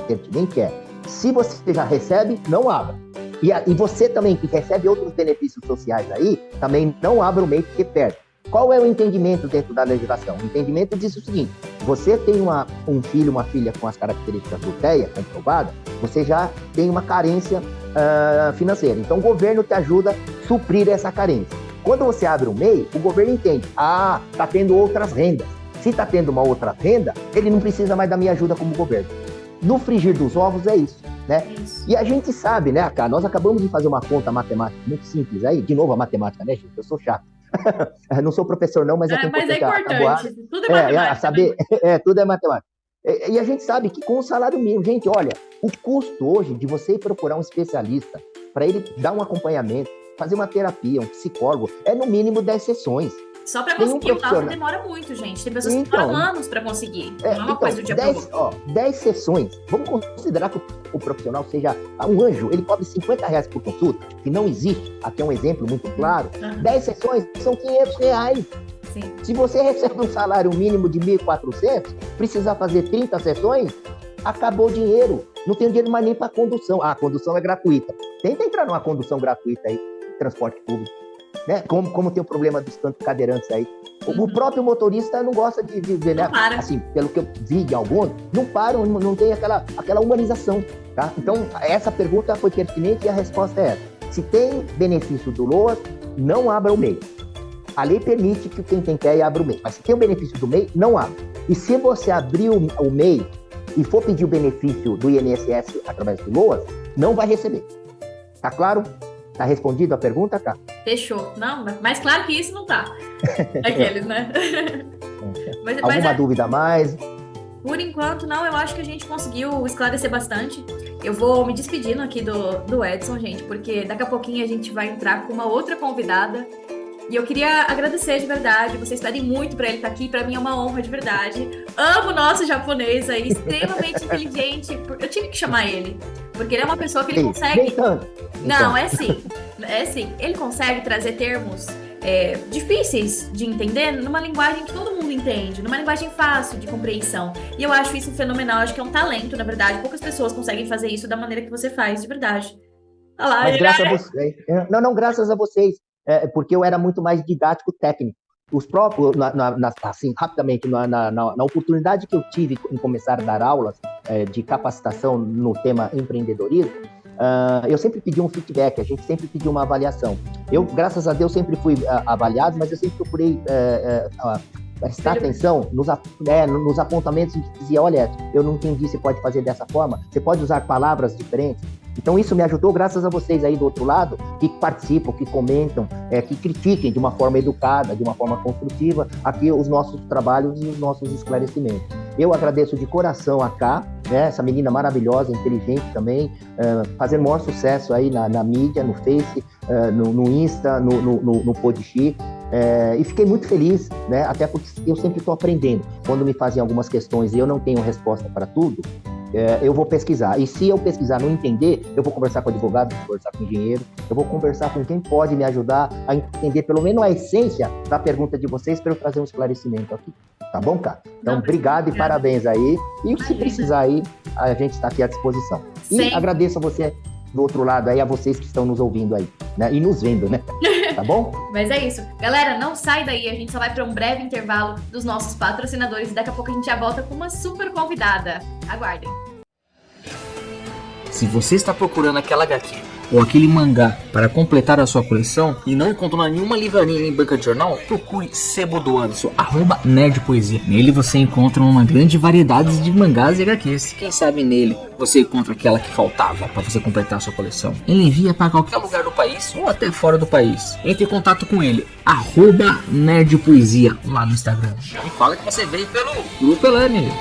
pertinente, se você já recebe, não abra. E você também, que recebe outros benefícios sociais aí, também não abra o MEI, porque perde. Qual é o entendimento dentro da legislação? O entendimento diz o seguinte: você tem um filho, uma filha com as características do TEA comprovada, você já tem uma carência financeira. Então o governo te ajuda a suprir essa carência. Quando você abre um MEI, o governo entende, está tendo outras rendas. Se está tendo uma outra renda, ele não precisa mais da minha ajuda como governo. No frigir dos ovos é isso, né? Isso. E a gente sabe, né, Cá, nós acabamos de fazer uma conta matemática muito simples aí, de novo a matemática, né, gente? Eu sou chato. Não sou professor não, mas é importante. Tudo é matemática. Saber, tudo é matemática. E a gente sabe que com o salário mínimo, gente, olha, o custo hoje de você ir procurar um especialista para ele dar um acompanhamento, fazer uma terapia, um psicólogo, é no mínimo 10 sessões. Só para conseguir o laudo demora muito, gente. Tem pessoas que demoram anos para conseguir. Não é uma coisa do dia para o outro. 10 sessões. Vamos considerar que o profissional seja um anjo. Ele cobre R$50 por consulta, que não existe. Aqui é um exemplo muito claro. 10 sessões são R$500. Sim. Se você recebe um salário mínimo de 1.400, precisar fazer 30 sessões, acabou o dinheiro. Não tem dinheiro mais nem para condução. A condução é gratuita. Tenta entrar numa condução gratuita aí, transporte público. Né? Como tem o problema dos tantos cadeirantes aí. O próprio motorista não gosta de ver, né? Assim, pelo que eu vi de alguns, não param, não tem aquela humanização, tá? Então, essa pergunta foi pertinente e a resposta é essa. Se tem benefício do LOAS, não abra o MEI. A lei permite que quem tem TEA abra o MEI, mas se tem o benefício do MEI, não abra. E se você abrir o MEI e for pedir o benefício do INSS através do LOAS, não vai receber. Tá claro? Tá respondido a pergunta, Cá? Fechou. Não, mas claro que isso não tá. Aqueles, né? Alguma dúvida a mais? Por enquanto, não. Eu acho que a gente conseguiu esclarecer bastante. Eu vou me despedindo aqui do Edson, gente, porque daqui a pouquinho a gente vai entrar com uma outra convidada. E eu queria agradecer de verdade. Vocês pedem muito pra ele estar aqui. Pra mim é uma honra de verdade. Amo o nosso japonês aí, extremamente inteligente. Eu tive que chamar ele, porque ele é uma pessoa que ele consegue... Não, é sim. Ele consegue trazer termos difíceis de entender numa linguagem que todo mundo entende, numa linguagem fácil de compreensão. E eu acho isso fenomenal. Acho que é um talento, na verdade. Poucas pessoas conseguem fazer isso da maneira que você faz, de verdade. Olha lá, mas graças a vocês. Não, graças a vocês. Porque eu era muito mais didático técnico. Os próprios, assim, rapidamente, na oportunidade que eu tive em começar a dar aulas de capacitação no tema empreendedorismo, eu sempre pedi um feedback, a gente sempre pediu uma avaliação. Eu, graças a Deus, sempre fui avaliado, mas eu sempre procurei prestar atenção nos apontamentos que dizia, olha, eu não entendi, você pode fazer dessa forma, você pode usar palavras diferentes. Então isso me ajudou, graças a vocês aí do outro lado, que participam, que comentam, que critiquem de uma forma educada, de uma forma construtiva, aqui os nossos trabalhos e os nossos esclarecimentos. Eu agradeço de coração a Cá, né, essa menina maravilhosa, inteligente também, fazendo maior sucesso aí na mídia, no Face, no Insta, no Podixi. E fiquei muito feliz, né? Até porque eu sempre estou aprendendo. Quando me fazem algumas questões e eu não tenho resposta para tudo, eu vou pesquisar. E se eu pesquisar e não entender, eu vou conversar com o advogado, vou conversar com o engenheiro, eu vou conversar com quem pode me ajudar a entender pelo menos a essência da pergunta de vocês para eu trazer um esclarecimento aqui. Tá bom, cara? Então, obrigado e parabéns aí. E se precisar aí, a gente está aqui à disposição. E agradeço a você do outro lado aí, a vocês que estão nos ouvindo aí, né? E nos vendo, né? Tá bom? Mas é isso. Galera, não sai daí. A gente só vai para um breve intervalo dos nossos patrocinadores e daqui a pouco a gente já volta com uma super convidada. Aguardem. Se você está procurando aquela HQ ou aquele mangá para completar a sua coleção e não encontrou nenhuma livraria nem banca de jornal, procure Sebo do Anderson, @nerdpoesia. Nele você encontra uma grande variedade de mangás e HQs. Quem sabe nele você encontra aquela que faltava para você completar a sua coleção. Ele envia para qualquer lugar do país ou até fora do país. Entre em contato com ele, @nerdpoesia lá no Instagram. E fala que você veio pelo Grupo Elane.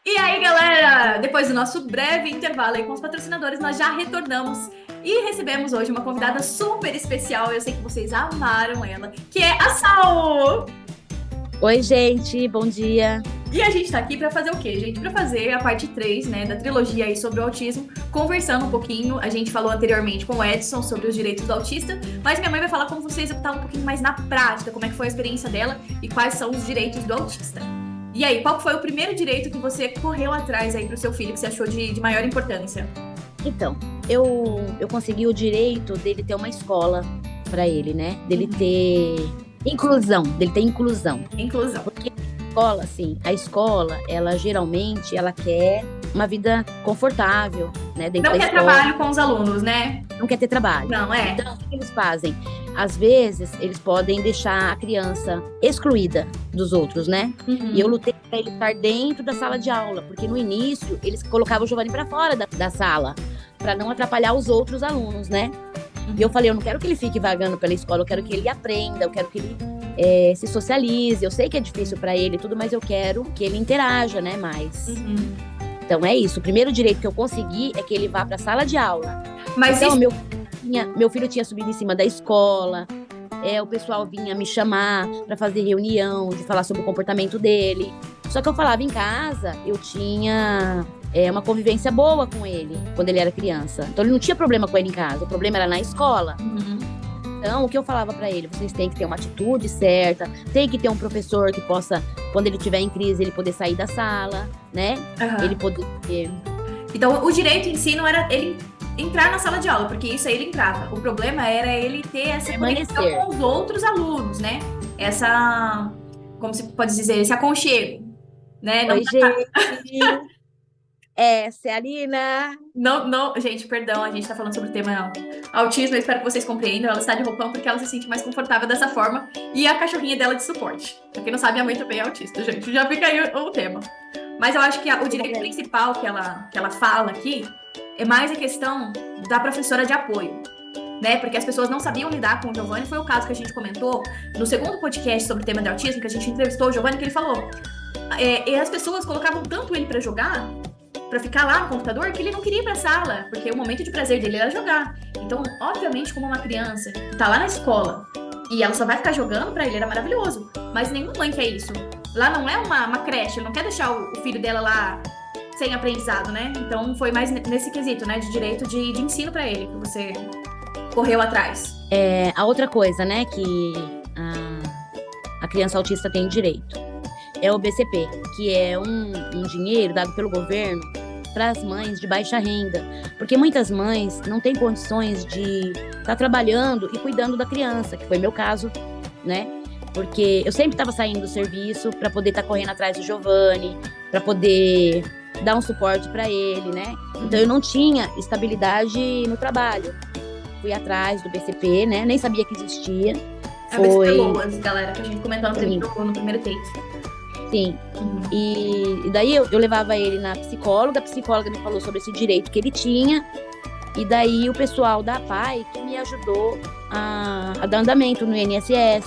E aí, galera, depois do nosso breve intervalo aí com os patrocinadores, nós já retornamos e recebemos hoje uma convidada super especial. Eu sei que vocês amaram ela, que é a Sal! Oi, gente, bom dia! E a gente tá aqui pra fazer o quê, gente? Pra fazer a parte 3, né, da trilogia aí sobre o autismo, conversando um pouquinho. A gente falou anteriormente com o Edson sobre os direitos do autista, mas minha mãe vai falar como você executar um pouquinho mais na prática, como é que foi a experiência dela e quais são os direitos do autista. E aí, qual foi o primeiro direito que você correu atrás aí pro seu filho, que você achou de maior importância? Então, eu consegui o direito dele ter uma escola pra ele, né? Dele ter inclusão. Inclusão. Porque a escola, ela geralmente, ela quer uma vida confortável, né? Dentro não da quer escola. trabalho com os alunos, né? Não quer ter trabalho. Não, é. Então, o que eles fazem? Às vezes, eles podem deixar a criança excluída dos outros, né? E eu lutei para ele estar dentro da sala de aula, porque no início, eles colocavam o Giovanni para fora da sala, para não atrapalhar os outros alunos, né? E eu falei, eu não quero que ele fique vagando pela escola, eu quero que ele aprenda, eu quero que ele se socialize. Eu sei que é difícil para ele e tudo, mas eu quero que ele interaja, né, mais. Então é isso, o primeiro direito que eu consegui é que ele vá para a sala de aula. Mas então, meu filho tinha subido em cima da escola, o pessoal vinha me chamar para fazer reunião, de falar sobre o comportamento dele. Só que eu falava em casa, eu tinha uma convivência boa com ele, quando ele era criança. Então ele não tinha problema com ele em casa, o problema era na escola. Então, o que eu falava pra ele? Vocês têm que ter uma atitude certa, tem que ter um professor que possa, quando ele estiver em crise, ele poder sair da sala, né? Ele poder... Então, o direito em si não era ele entrar na sala de aula, porque isso aí ele entrava. O problema era ele ter essa conexão com os outros alunos, né? Essa, como se pode dizer, esse aconchego, né? Oi, gente! Essa é a Alina. Não, gente, perdão, a gente tá falando sobre o tema autismo, eu espero que vocês compreendam. Ela está de roupão porque ela se sente mais confortável dessa forma. E a cachorrinha dela de suporte. Pra quem não sabe, a mãe também é autista, gente. Já fica aí o tema. Mas eu acho que o direito principal que ela fala aqui é mais a questão da professora de apoio, né? Porque as pessoas não sabiam lidar com o Giovanni. Foi o caso que a gente comentou no segundo podcast sobre o tema de autismo, que a gente entrevistou o Giovanni, que ele falou. E as pessoas colocavam tanto ele pra jogar, pra ficar lá no computador, que ele não queria ir pra sala, porque o momento de prazer dele era jogar. Então, obviamente, como uma criança que tá lá na escola e ela só vai ficar jogando, pra ele era maravilhoso. Mas nenhuma mãe quer isso. Lá não é uma creche, não quer deixar o filho dela lá sem aprendizado, né? Então, foi mais nesse quesito, né, de direito de ensino pra ele, que você correu atrás. A outra coisa, né, que a criança autista tem direito é o BCP, que é um dinheiro dado pelo governo para as mães de baixa renda, porque muitas mães não têm condições de estar trabalhando e cuidando da criança, que foi meu caso, né? Porque eu sempre estava saindo do serviço para poder estar correndo atrás do Giovanni, para poder dar um suporte para ele, né? Então eu não tinha estabilidade no trabalho. Fui atrás do BCP, né? Nem sabia que existia. A BCP Boas, galera, que a gente comentou no primeiro take. Sim. E daí eu levava ele na psicóloga, a psicóloga me falou sobre esse direito que ele tinha, e daí o pessoal da PAI que me ajudou a dar andamento no INSS.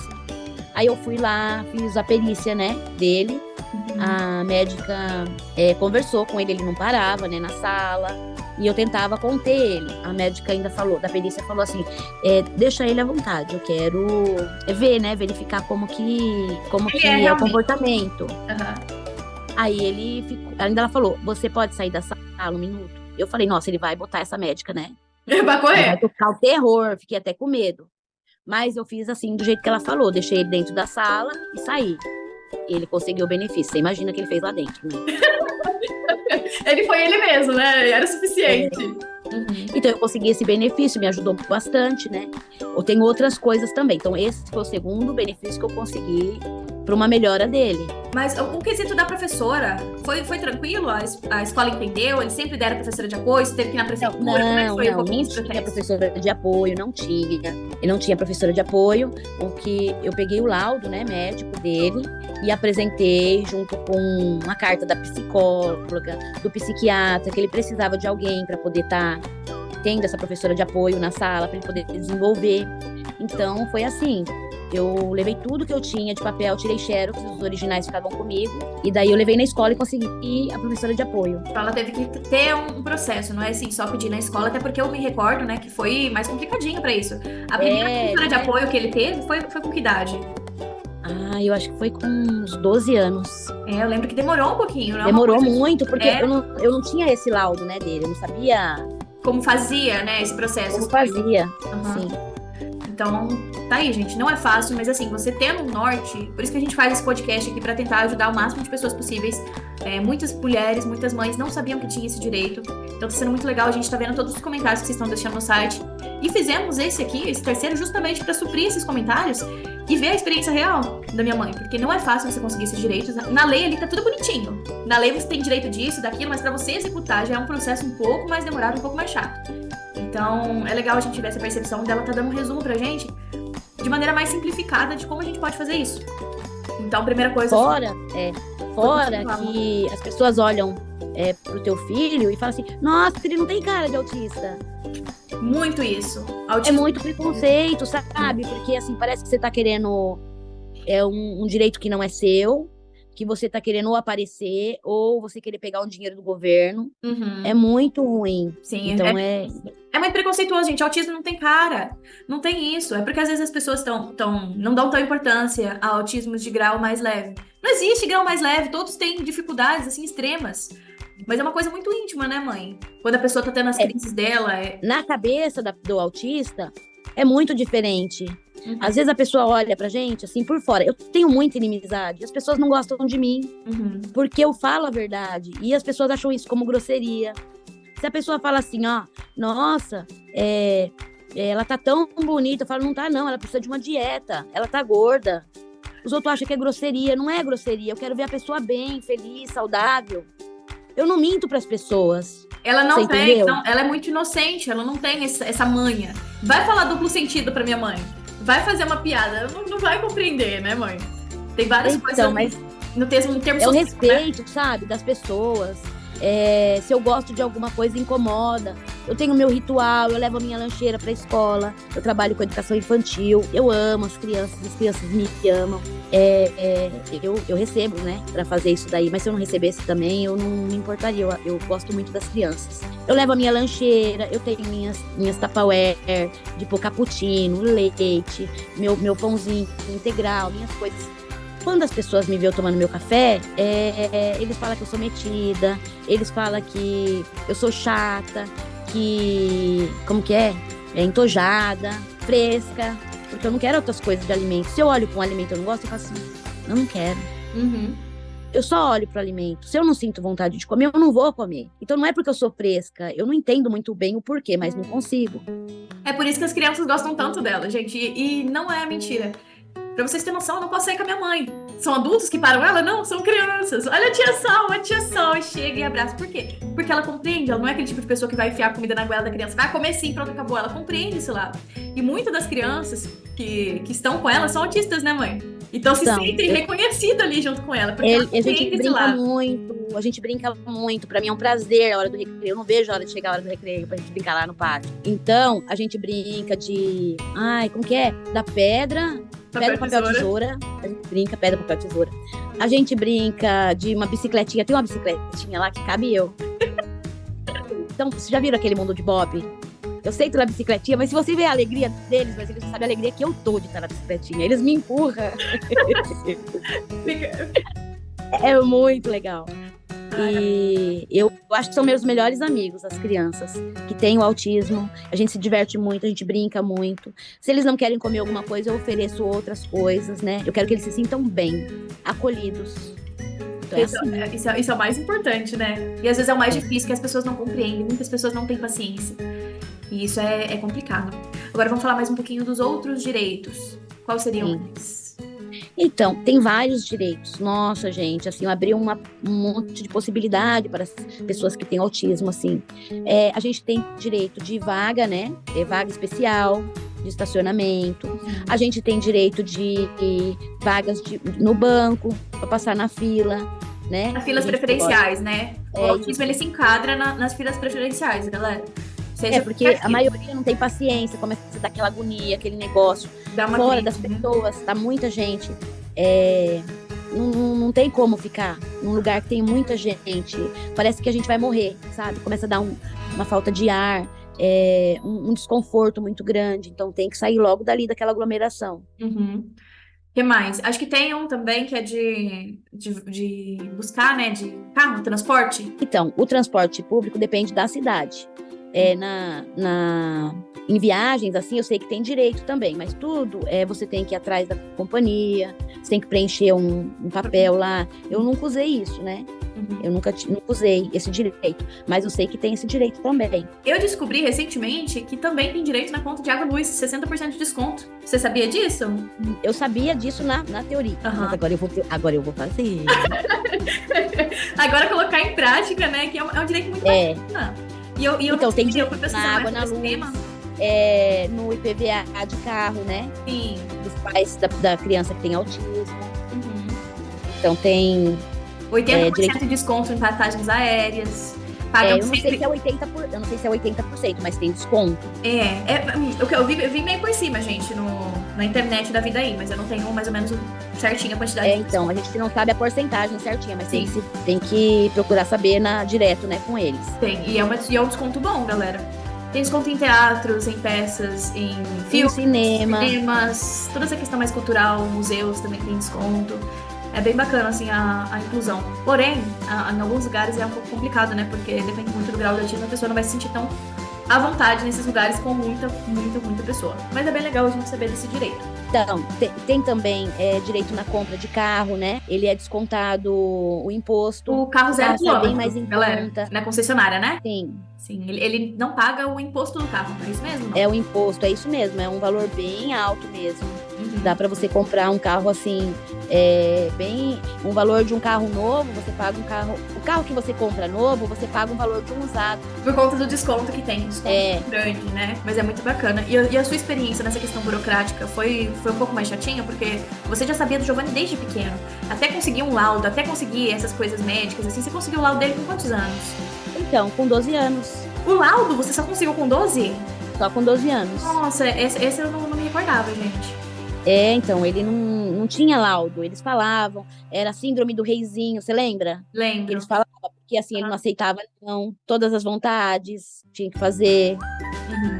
Aí eu fui lá, fiz a perícia, né, dele, A médica conversou com ele não parava, né, na sala. E eu tentava conter ele. A médica ainda falou, da perícia falou assim, deixa ele à vontade, eu quero ver, né, verificar como que é o comportamento. Aí ele ficou, ainda ela falou, você pode sair da sala um minuto? Eu falei, nossa, ele vai botar essa médica, né? Vai correr. Ele vai tocar o terror, fiquei até com medo. Mas eu fiz assim, do jeito que ela falou, deixei ele dentro da sala e saí. Ele conseguiu o benefício, você imagina o que ele fez lá dentro, né? Ele foi ele mesmo, né? Era o suficiente. Então eu consegui esse benefício, me ajudou bastante, né? Eu tenho outras coisas também. Então esse foi o segundo benefício que eu consegui para uma melhora dele. Mas o quesito da professora, foi tranquilo? A escola entendeu? Eles sempre deram professora de apoio? Você teve que ir na prefeitura? Como é que foi? Não tinha professora de apoio, não tinha. Ele não tinha professora de apoio, porque eu peguei o laudo, né, médico dele e apresentei junto com uma carta da psicóloga, do psiquiatra, que ele precisava de alguém para poder estar tendo essa professora de apoio na sala, para ele poder desenvolver. Então, foi assim. Eu levei tudo que eu tinha de papel, tirei xerox, os originais ficavam comigo. E daí eu levei na escola e consegui a professora de apoio. Então ela teve que ter um processo, não é assim, só pedir na escola, até porque eu me recordo, né, que foi mais complicadinho pra isso. A primeira professora de apoio que ele teve foi com que idade? Eu acho que foi com uns 12 anos. Eu lembro que demorou um pouquinho, né? Demorou muito, porque eu não tinha esse laudo, né, dele. Eu não sabia... Como fazia, né, esse processo. Como fazia, sim. Então, tá aí, gente. Não é fácil, mas assim, você tendo um norte, por isso que a gente faz esse podcast aqui pra tentar ajudar o máximo de pessoas possíveis. Muitas mulheres, muitas mães não sabiam que tinha esse direito. Então tá sendo muito legal, a gente tá vendo todos os comentários que vocês estão deixando no site. E fizemos esse terceiro, justamente pra suprir esses comentários e ver a experiência real da minha mãe. Porque não é fácil você conseguir esses direitos. Na lei ali tá tudo bonitinho. Na lei você tem direito disso, daquilo, mas pra você executar já é um processo um pouco mais demorado, um pouco mais chato. Então, é legal a gente ver essa percepção dela tá dando um resumo pra gente de maneira mais simplificada de como a gente pode fazer isso. Então, a primeira coisa... Fora que as pessoas olham pro teu filho e falam assim, nossa, ele não tem cara de autista. Muito isso. É muito preconceito, sabe? Porque, assim, parece que você tá querendo um direito que não é seu, que você tá querendo ou aparecer, ou você querer pegar um dinheiro do governo. É muito ruim. Sim, então é muito preconceituoso, gente. Autismo não tem cara. Não tem isso. É porque às vezes as pessoas não dão tão importância a autismos de grau mais leve. Não existe grau mais leve. Todos têm dificuldades, assim, extremas. Mas é uma coisa muito íntima, né, mãe? Quando a pessoa tá tendo as crises dela... Na cabeça do autista, é muito diferente. Às vezes a pessoa olha pra gente, assim, por fora. Eu tenho muita inimizade. As pessoas não gostam de mim. Porque eu falo a verdade. E as pessoas acham isso como grosseria. Se a pessoa fala assim, ó, nossa, ela tá tão bonita. Eu falo, não tá não, ela precisa de uma dieta. Ela tá gorda. Os outros acham que é grosseria. Não é grosseria. Eu quero ver a pessoa bem, feliz, saudável. Eu não minto pras pessoas. Ela não tem, ela é muito inocente. Ela não tem essa manha. Vai falar duplo sentido pra minha mãe. Vai fazer uma piada. Ela não vai compreender, né, mãe? Tem várias coisas mas no termo social, o respeito, né? Sabe, das pessoas. Se eu gosto de alguma coisa, incomoda. Eu tenho meu ritual, eu levo a minha lancheira pra escola. Eu trabalho com educação infantil. Eu amo as crianças me amam. Eu recebo, né, pra fazer isso daí. Mas se eu não recebesse também, eu não me importaria. Eu gosto muito das crianças. Eu levo a minha lancheira, eu tenho minhas Tupperware de pôr cappuccino, leite, meu pãozinho integral, minhas coisas. Quando as pessoas me veem tomando meu café, eles falam que eu sou metida, eles falam que eu sou chata, que... Como que é? Entojada, fresca, porque eu não quero outras coisas de alimento. Se eu olho para um alimento e eu não gosto, eu faço assim, eu não quero. Eu só olho pro alimento. Se eu não sinto vontade de comer, eu não vou comer. Então não é porque eu sou fresca, eu não entendo muito bem o porquê, mas não consigo. É por isso que as crianças gostam tanto dela, gente, e não é mentira. Pra vocês terem noção, eu não posso sair com a minha mãe. São adultos que param ela? Não, são crianças. Olha a tia Sol, chega e abraça. Por quê? Porque ela compreende, ela não é aquele tipo de pessoa que vai enfiar comida na goela da criança. Vai comer sim, pronto, acabou. Ela compreende esse lado. E muitas das crianças que estão com ela são autistas, né, mãe? Então se sentem reconhecidas ali junto com ela. Porque ela compreende esse lado. A gente brinca muito. Pra mim é um prazer a hora do recreio. Eu não vejo a hora de chegar a hora do recreio pra gente brincar lá no pátio. Então, a gente brinca de... Ai, como que é? Da pedra, papel, tesoura. A gente brinca pedra, papel, tesoura. A gente brinca de uma bicicletinha. Tem uma bicicletinha lá que cabe eu. Então, vocês já viram aquele mundo de Bob? Eu sei que na bicicletinha, mas se você vê a alegria deles, mas eles não sabem a alegria que eu tô de estar na bicicletinha. Eles me empurram. É muito legal. E eu acho que são meus melhores amigos, as crianças que têm o autismo. A gente se diverte muito, a gente brinca muito. Se eles não querem comer alguma coisa, eu ofereço outras coisas, né? Eu quero que eles se sintam bem, acolhidos. Então, Isso é o mais importante, né? E às vezes é o mais difícil, que as pessoas não compreendem. Muitas pessoas não têm paciência. E isso é complicado. Agora vamos falar mais um pouquinho dos outros direitos. Quais seriam eles? Então, tem vários direitos. Nossa, gente, assim, abriu um monte de possibilidade para as pessoas que têm autismo, assim. A gente tem direito de vaga, né? Vaga especial, de estacionamento. A gente tem direito de vagas no banco, para passar na fila, né? As filas preferenciais, né? O autismo, ele se enquadra nas filas preferenciais, galera. Porque a maioria não tem paciência, começa a dar aquela agonia, aquele negócio fora das pessoas, tá muita gente. Não tem como ficar num lugar que tem muita gente. Parece que a gente vai morrer, sabe? Começa a dar uma falta de ar, um desconforto muito grande. Então tem que sair logo dali daquela aglomeração. Uhum. O que mais? Acho que tem um também que é de buscar, né? De carro, transporte. Então, o transporte público depende da cidade. Em viagens, assim, eu sei que tem direito também, mas tudo você tem que ir atrás da companhia, você tem que preencher um papel lá. Eu nunca usei isso, né? Uhum. Eu nunca usei esse direito, mas eu sei que tem esse direito também. Eu descobri recentemente que também tem direito na conta de água e luz, 60% de desconto. Você sabia disso? Eu sabia disso na teoria, mas agora eu vou fazer. Agora colocar em prática, né? Que é um direito muito bacana. Então, tem direito na água, na luz, no IPVA de carro, né? Sim. Dos pais da criança que tem autismo. Uhum. Então, tem 80% de desconto em passagens aéreas. Eu não sei se é 80%, mas tem desconto. Eu vi meio por cima, gente, na internet da vida aí, mas eu não tenho mais ou menos certinho a quantidade. Então, a gente não sabe a porcentagem certinha, mas tem que procurar saber direto, né, com eles. Tem, e é um desconto bom, galera. Tem desconto em teatros, em peças, em filmes, cinemas, toda essa questão mais cultural, museus também tem desconto. É bem bacana, assim, a inclusão. Porém, em alguns lugares é um pouco complicado, né? Porque depende muito do grau de autismo, a pessoa não vai se sentir tão à vontade nesses lugares com muita pessoa. Mas é bem legal a gente saber desse direito. Então, tem também direito na compra de carro, né? Ele é descontado o imposto. O carro 0 km, bem mais em galera, conta. Na concessionária, né? Sim, ele não paga o imposto do carro, é isso mesmo? Não? É o imposto, é isso mesmo. É um valor bem alto mesmo. Uhum. Dá pra você comprar um carro assim, um valor de um carro novo, você paga o carro que você compra novo, você paga um valor de um usado. Por conta do desconto que tem, desconto grande, né? Mas é muito bacana. E a sua experiência nessa questão burocrática foi um pouco mais chatinha, porque você já sabia do Giovanni desde pequeno. Até conseguir um laudo, até conseguir essas coisas médicas, assim, você conseguiu o laudo dele com quantos anos? Então, com 12 anos. O laudo você só conseguiu com 12? Só com 12 anos. Nossa, esse eu não me recordava, gente. Então, ele não tinha laudo. Eles falavam, era síndrome do reizinho, você lembra? Lembro. Eles falavam que assim, ele não aceitava não, todas as vontades, tinha que fazer,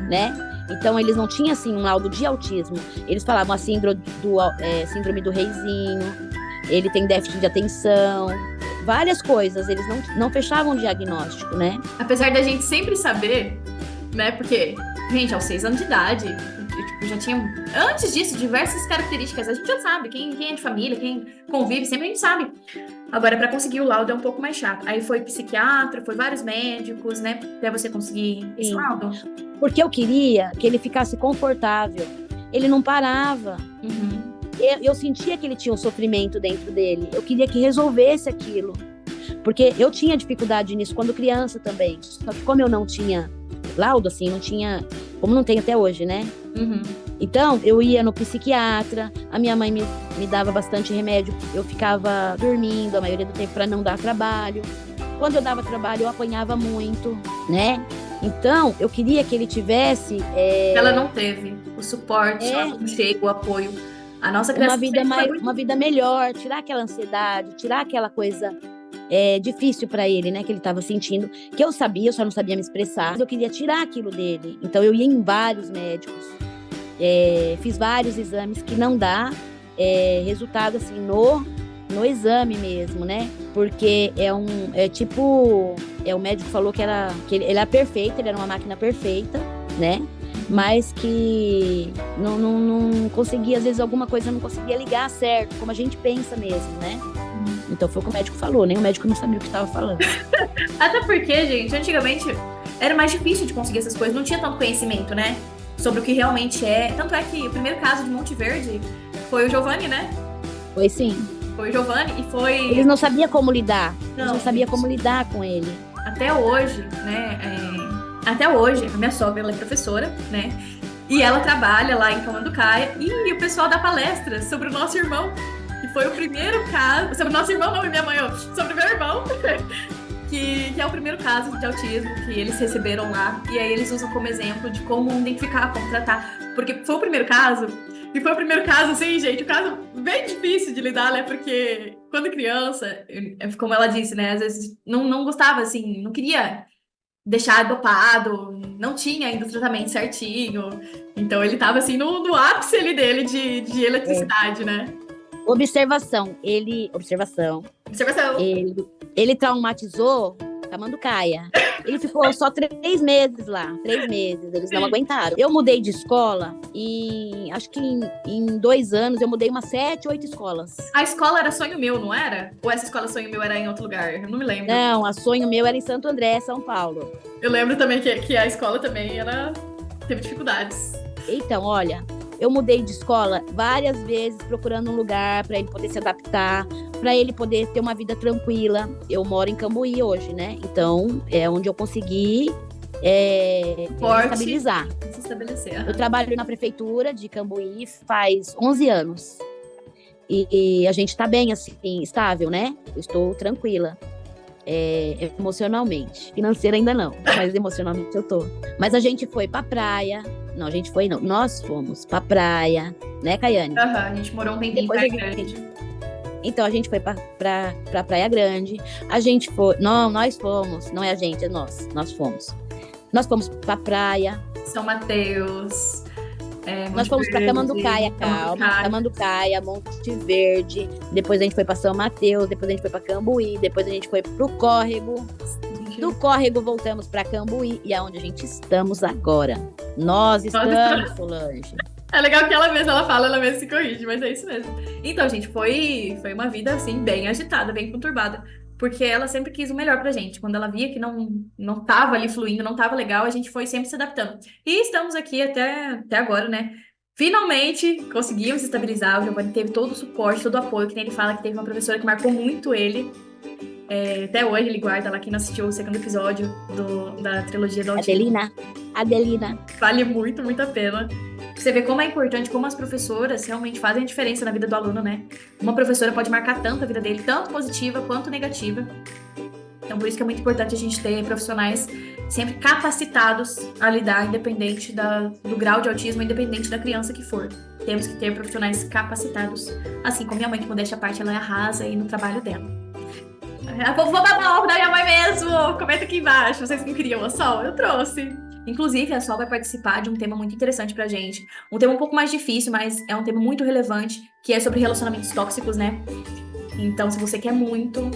né? Então, eles não tinham, assim, um laudo de autismo. Eles falavam a síndrome do reizinho, ele tem déficit de atenção, várias coisas. Eles não fechavam o diagnóstico, né? Apesar da gente sempre saber, né? Porque, gente, aos 6 anos de idade, já tinha, antes disso, diversas características. A gente já sabe, quem é de família, quem convive, sempre a gente sabe. Agora, para conseguir o laudo é um pouco mais chato. Aí foi psiquiatra, foi vários médicos, né? Até você conseguir esse laudo. Porque eu queria que ele ficasse confortável. Ele não parava. Uhum. Eu sentia que ele tinha um sofrimento dentro dele. Eu queria que resolvesse aquilo. Porque eu tinha dificuldade nisso quando criança também. Só que como eu não tinha laudo, assim, não tinha... Como não tem até hoje, né? Uhum. Então, eu ia no psiquiatra, a minha mãe me dava bastante remédio, eu ficava dormindo a maioria do tempo para não dar trabalho. Quando eu dava trabalho, eu apanhava muito, né? Então, eu queria que ele tivesse... Ela não teve o suporte, o apoio. A nossa criança uma vida melhor, tirar aquela ansiedade, tirar aquela coisa difícil para ele, né, que ele estava sentindo, que eu sabia, eu só não sabia me expressar, mas eu queria tirar aquilo dele. Então eu ia em vários médicos, fiz vários exames que não dá resultado assim no exame mesmo, né? Porque o médico falou que ele era perfeito, ele era uma máquina perfeita, né? Mas que não conseguia, às vezes alguma coisa não conseguia ligar certo, como a gente pensa mesmo, né? Então foi o que o médico falou, nem o médico não sabia o que estava falando. Até porque, gente, antigamente era mais difícil de conseguir essas coisas, não tinha tanto conhecimento, né? Sobre o que realmente é. Tanto é que o primeiro caso de Monte Verde foi o Giovanni, né? Foi sim. Foi o Giovanni e foi... Eles não sabiam como lidar, Não, eles não sabiam como lidar com ele. Até hoje, né? Até hoje, a minha sogra, ela é professora, né? E ela trabalha lá em Camanducaia. E o pessoal dá palestra sobre o nosso irmão, que foi o primeiro caso... Sobre o nosso irmão, não, minha mãe, sobre o meu irmão, que é o primeiro caso de autismo que eles receberam lá. E aí eles usam como exemplo de como identificar, como tratar. Porque foi o primeiro caso... E foi o primeiro caso, assim, gente, um caso bem difícil de lidar, né? Porque quando criança, como ela disse, né? Às vezes não gostava, assim, não queria deixar dopado, não tinha ainda o tratamento certinho. Então ele tava, assim, no ápice ali dele de eletricidade, né? Observação. Ele traumatizou Camanducaia. Ele ficou só 3 meses lá. 3 meses. Eles não aguentaram. Eu mudei de escola e acho que em 2 anos eu mudei umas 7, 8 escolas. A escola era Sonho Meu, não era? Ou essa escola Sonho Meu era em outro lugar? Eu não me lembro. Não, a Sonho Meu era em Santo André, São Paulo. Eu lembro também que a escola também teve dificuldades. Então, olha, eu mudei de escola várias vezes procurando um lugar para ele poder se adaptar, para ele poder ter uma vida tranquila. Eu moro em Cambuí hoje, né? Então, é onde eu consegui estabilizar. Se estabelecer. Eu trabalho na prefeitura de Cambuí faz 11 anos. E a gente tá bem, assim, estável, né? Eu estou tranquila. Emocionalmente. Financeira ainda não, mas emocionalmente eu tô. Mas a gente foi pra praia. Não, a gente foi não. Nós fomos pra praia, né, Caiane? A gente morou um tempinho em Praia Grande. Então, a gente foi pra Praia Grande. A gente foi... Não, nós fomos. Não é a gente, é nós. Nós fomos. Nós fomos pra praia. São Mateus. Nós fomos pra Camanducaia, Camanducaia, Monte Verde. Depois a gente foi pra São Mateus. Depois a gente foi pra Cambuí. Depois a gente foi pro Córrego. Do Córrego voltamos pra Cambuí. E é onde a gente estamos agora. Nós estamos, Solange. É legal que ela mesma se corrige, mas é isso mesmo. Então, gente, foi uma vida, assim, bem agitada, bem conturbada. Porque ela sempre quis o melhor pra gente. Quando ela via que não tava ali fluindo, não tava legal, a gente foi sempre se adaptando. E estamos aqui até agora, né? Finalmente conseguimos estabilizar. O Giovanni teve todo o suporte, todo o apoio, que nem ele fala que teve uma professora que marcou muito ele. Até hoje ele guarda lá, quem não assistiu o segundo episódio da trilogia do autismo. Adelina. Vale muito, muito a pena. Você vê como é importante, como as professoras realmente fazem a diferença na vida do aluno, né? Uma professora pode marcar tanto a vida dele, tanto positiva quanto negativa. Então, por isso que é muito importante a gente ter profissionais sempre capacitados a lidar, independente do grau de autismo, independente da criança que for. Temos que ter profissionais capacitados, assim como minha mãe, que modéstia à parte, ela arrasa aí no trabalho dela. Vou babar ovo da minha mãe mesmo! Comenta aqui embaixo, vocês não queriam a Sol? Eu trouxe. Inclusive, a Sol vai participar de um tema muito interessante pra gente. Um tema um pouco mais difícil, mas é um tema muito relevante, que é sobre relacionamentos tóxicos, né? Então, se você quer muito,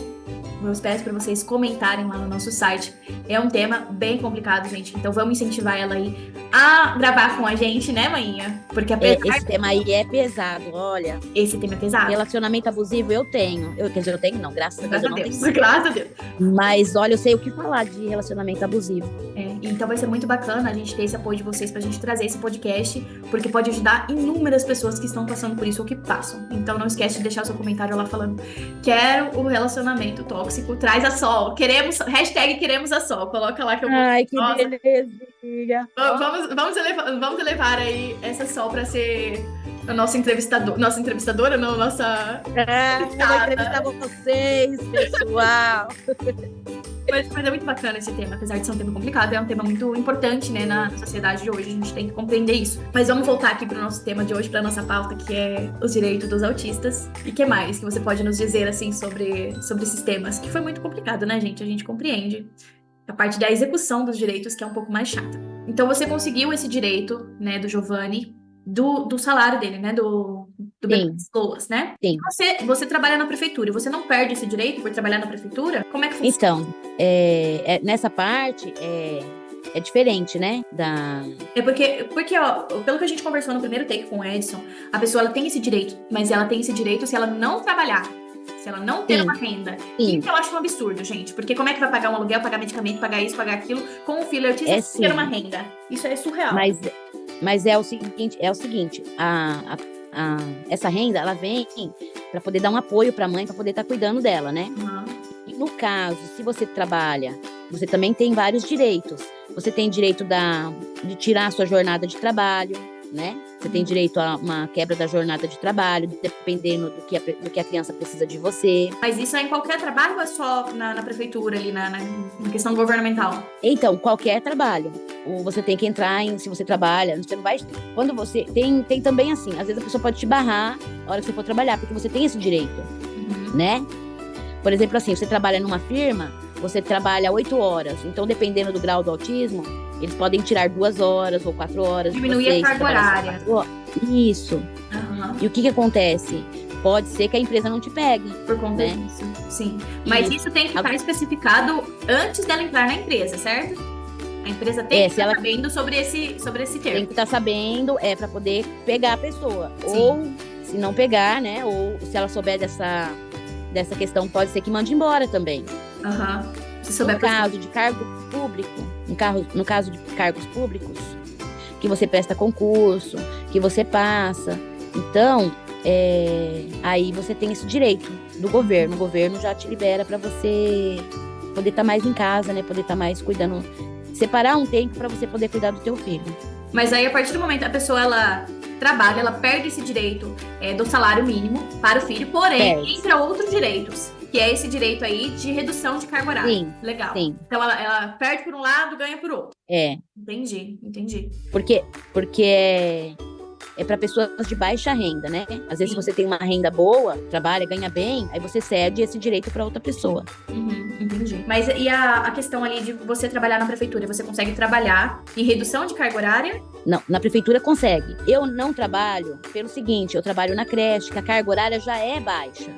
eu peço para vocês comentarem lá no nosso site. É um tema bem complicado, gente. Então, vamos incentivar ela aí a gravar com a gente, né, Mainha? Porque esse tema aí é pesado, olha. Esse tema é pesado. Relacionamento abusivo eu tenho. Quer dizer, eu tenho não, graças a Deus eu não tenho. Graças a Deus. Mas, olha, eu sei o que falar de relacionamento abusivo. Então vai ser muito bacana a gente ter esse apoio de vocês pra gente trazer esse podcast, porque pode ajudar inúmeras pessoas que estão passando por isso ou que passam. Então não esquece de deixar o seu comentário lá falando: quero o relacionamento tóxico, traz a Sol. Queremos a Sol. Coloca lá que eu vou. Ai, que beleza. Vamos levar aí essa Sol pra ser a nossa entrevistadora, não, nossa. Eu vou entrevistar vocês, pessoal. Mas é muito bacana esse tema, apesar de ser um tema complicado, é um tema muito importante, né, na sociedade de hoje, a gente tem que compreender isso. Mas vamos voltar aqui pro nosso tema de hoje, pra nossa pauta, que é os direitos dos autistas. E o que mais que você pode nos dizer, assim, sobre esses temas? Que foi muito complicado, né, gente? A gente compreende a parte da execução dos direitos, que é um pouco mais chata. Então, você conseguiu esse direito, né, do Giovanni, do salário dele, né, do Sim. Loas, né? Sim. Você trabalha na prefeitura e você não perde esse direito por trabalhar na prefeitura? Como é que funciona? Então, nessa parte é diferente, né? É porque, ó, pelo que a gente conversou no primeiro take com o Edson, a pessoa ela tem esse direito, mas ela tem esse direito se ela não trabalhar. Se ela não ter Sim. uma renda. Sim. Isso eu acho um absurdo, gente. Porque como é que vai pagar um aluguel, pagar medicamento, pagar isso, pagar aquilo, com um filho autista sem ter uma renda? Isso é surreal. Mas é o seguinte, essa renda, ela vem para poder dar um apoio para a mãe, para poder estar cuidando dela, né? Uhum. E no caso, se você trabalha, você também tem vários direitos. Você tem direito de tirar a sua jornada de trabalho, né? Você tem direito a uma quebra da jornada de trabalho, dependendo do que a criança precisa de você. Mas isso é em qualquer trabalho ou é só na prefeitura, ali, na questão governamental? Então, qualquer trabalho. Ou você tem que entrar se você trabalha, você não vai... Quando você... Tem também assim, às vezes a pessoa pode te barrar na hora que você for trabalhar, porque você tem esse direito, né? Por exemplo, assim, você trabalha numa firma, você trabalha 8 horas. Então, dependendo do grau do autismo, eles podem tirar 2 horas ou 4 horas. Diminuir a carga horária. Isso. Uhum. E o que acontece? Pode ser que a empresa não te pegue. Por conta disso, sim. Mas isso tem que estar especificado antes dela entrar na empresa, certo? A empresa tem que estar sabendo sobre esse termo. Tem que estar sabendo, para poder pegar a pessoa. Sim. Ou, se não pegar, né? Ou se ela souber dessa questão, pode ser que mande embora também. Uhum. No caso de cargo público, no caso de cargos públicos, que você presta concurso, que você passa, então, aí você tem esse direito do governo. O governo já te libera para você poder estar mais em casa, né? Poder estar mais cuidando, separar um tempo para você poder cuidar do teu filho. Mas aí, a partir do momento que a pessoa ela trabalha, ela perde esse direito do salário mínimo para o filho, porém, entra outros direitos. Que é esse direito aí de redução de carga horária. Sim. Legal. Sim. Então, ela perde por um lado, ganha por outro. Entendi. Porque é para pessoas de baixa renda, né? Às vezes, se você tem uma renda boa, trabalha, ganha bem, aí você cede esse direito para outra pessoa. Entendi. Mas e a questão ali de você trabalhar na prefeitura? Você consegue trabalhar em redução de carga horária? Não, na prefeitura consegue. Eu não trabalho pelo seguinte, eu trabalho na creche, que a carga horária já é baixa,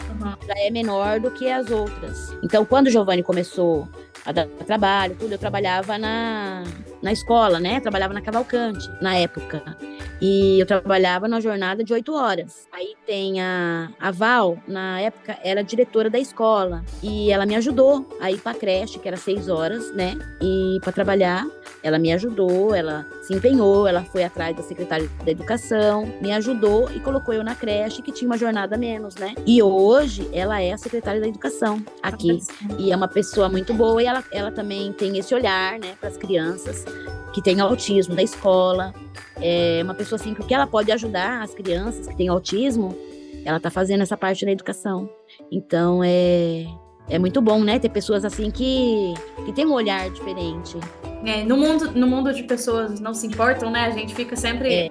já é menor do que as outras. Então, quando o Giovanni começou a dar trabalho, tudo, eu trabalhava na escola, né? Trabalhava na Cavalcante, na época. E eu trabalhava na jornada de 8 horas. Aí tem a Val, na época, era diretora da escola. E ela me ajudou a ir pra creche, que era 6 horas, né? E pra trabalhar, ela me ajudou, ela se empenhou, ela foi atrás da secretária da educação, me ajudou e colocou eu na creche, que tinha uma jornada a menos, né? E hoje, ela é a secretária da educação aqui. E é uma pessoa muito boa e ela também tem esse olhar, né, para as crianças que têm autismo da escola. É uma pessoa assim que o que ela pode ajudar as crianças que têm autismo, ela tá fazendo essa parte da educação. Então é muito bom, né, ter pessoas assim que tem um olhar diferente. No mundo de pessoas não se importam, né? A gente fica sempre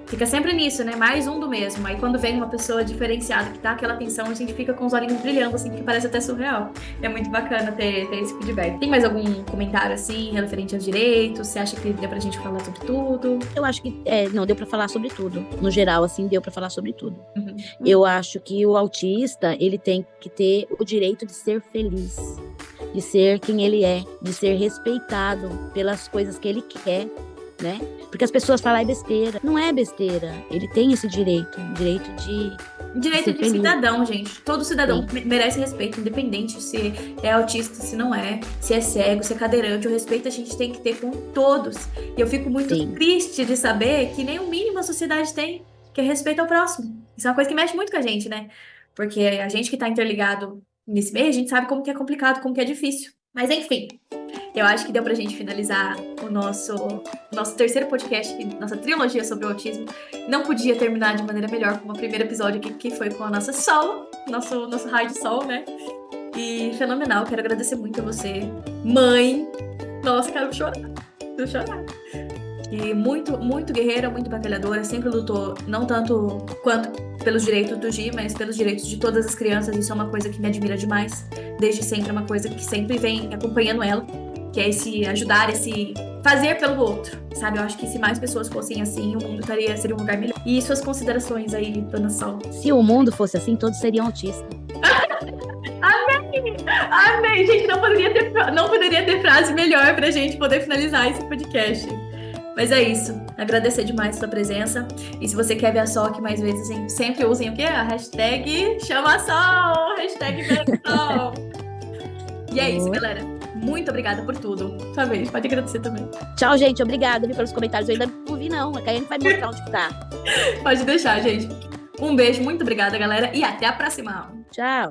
nisso, né? Mais um do mesmo. Aí quando vem uma pessoa diferenciada que dá aquela atenção, a gente fica com os olhinhos brilhando, assim, que parece até surreal. É muito bacana ter esse feedback. Tem mais algum comentário, assim, referente aos direitos? Você acha que deu pra gente falar sobre tudo? Eu acho que, não, deu pra falar sobre tudo. No geral, assim, deu pra falar sobre tudo. Eu acho que o autista, ele tem que ter o direito de ser feliz, de ser quem ele é, de ser respeitado pelas coisas que ele quer, né? Porque as pessoas falam, é besteira. Não é besteira. Ele tem esse direito de cidadão, gente. Todo cidadão merece respeito, independente se é autista, se não é, se é cego, se é cadeirante. O respeito a gente tem que ter com todos. E eu fico muito triste de saber que nem o mínimo a sociedade tem, que é respeito ao próximo. Isso é uma coisa que mexe muito com a gente, né? Porque a gente que tá interligado nesse meio, a gente sabe como que é complicado, como que é difícil. Mas enfim, eu acho que deu pra gente finalizar o nosso terceiro podcast, nossa trilogia sobre o autismo. Não podia terminar de maneira melhor com o primeiro episódio aqui, que foi com a nossa Sol, nosso raio de sol, né? E fenomenal, quero agradecer muito a você, mãe. Nossa, quero chorar. Vou chorar. E muito, muito guerreira, muito batalhadora, sempre lutou, não tanto quanto pelos direitos do Gi, mas pelos direitos de todas as crianças. Isso é uma coisa que me admira demais. Desde sempre, é uma coisa que sempre vem acompanhando ela, que é esse ajudar, esse fazer pelo outro, sabe? Eu acho que se mais pessoas fossem assim, o mundo seria um lugar melhor. E suas considerações aí, dona Sol? Se o mundo fosse assim, todos seriam autistas. Amém! Gente, não poderia ter frase melhor pra gente poder finalizar esse podcast. Mas é isso. Agradecer demais a sua presença. E se você quer ver a Sol aqui mais vezes, sempre usem o quê? A hashtag chama Sol! Hashtag Sol! E é isso, galera. Muito obrigada por tudo. Sua vez, pode agradecer também. Tchau, gente. Obrigada pelos comentários. Eu ainda não vi, não. A Caiane vai mostrar onde que tá. Pode deixar, gente. Um beijo, muito obrigada, galera. E até a próxima. Tchau.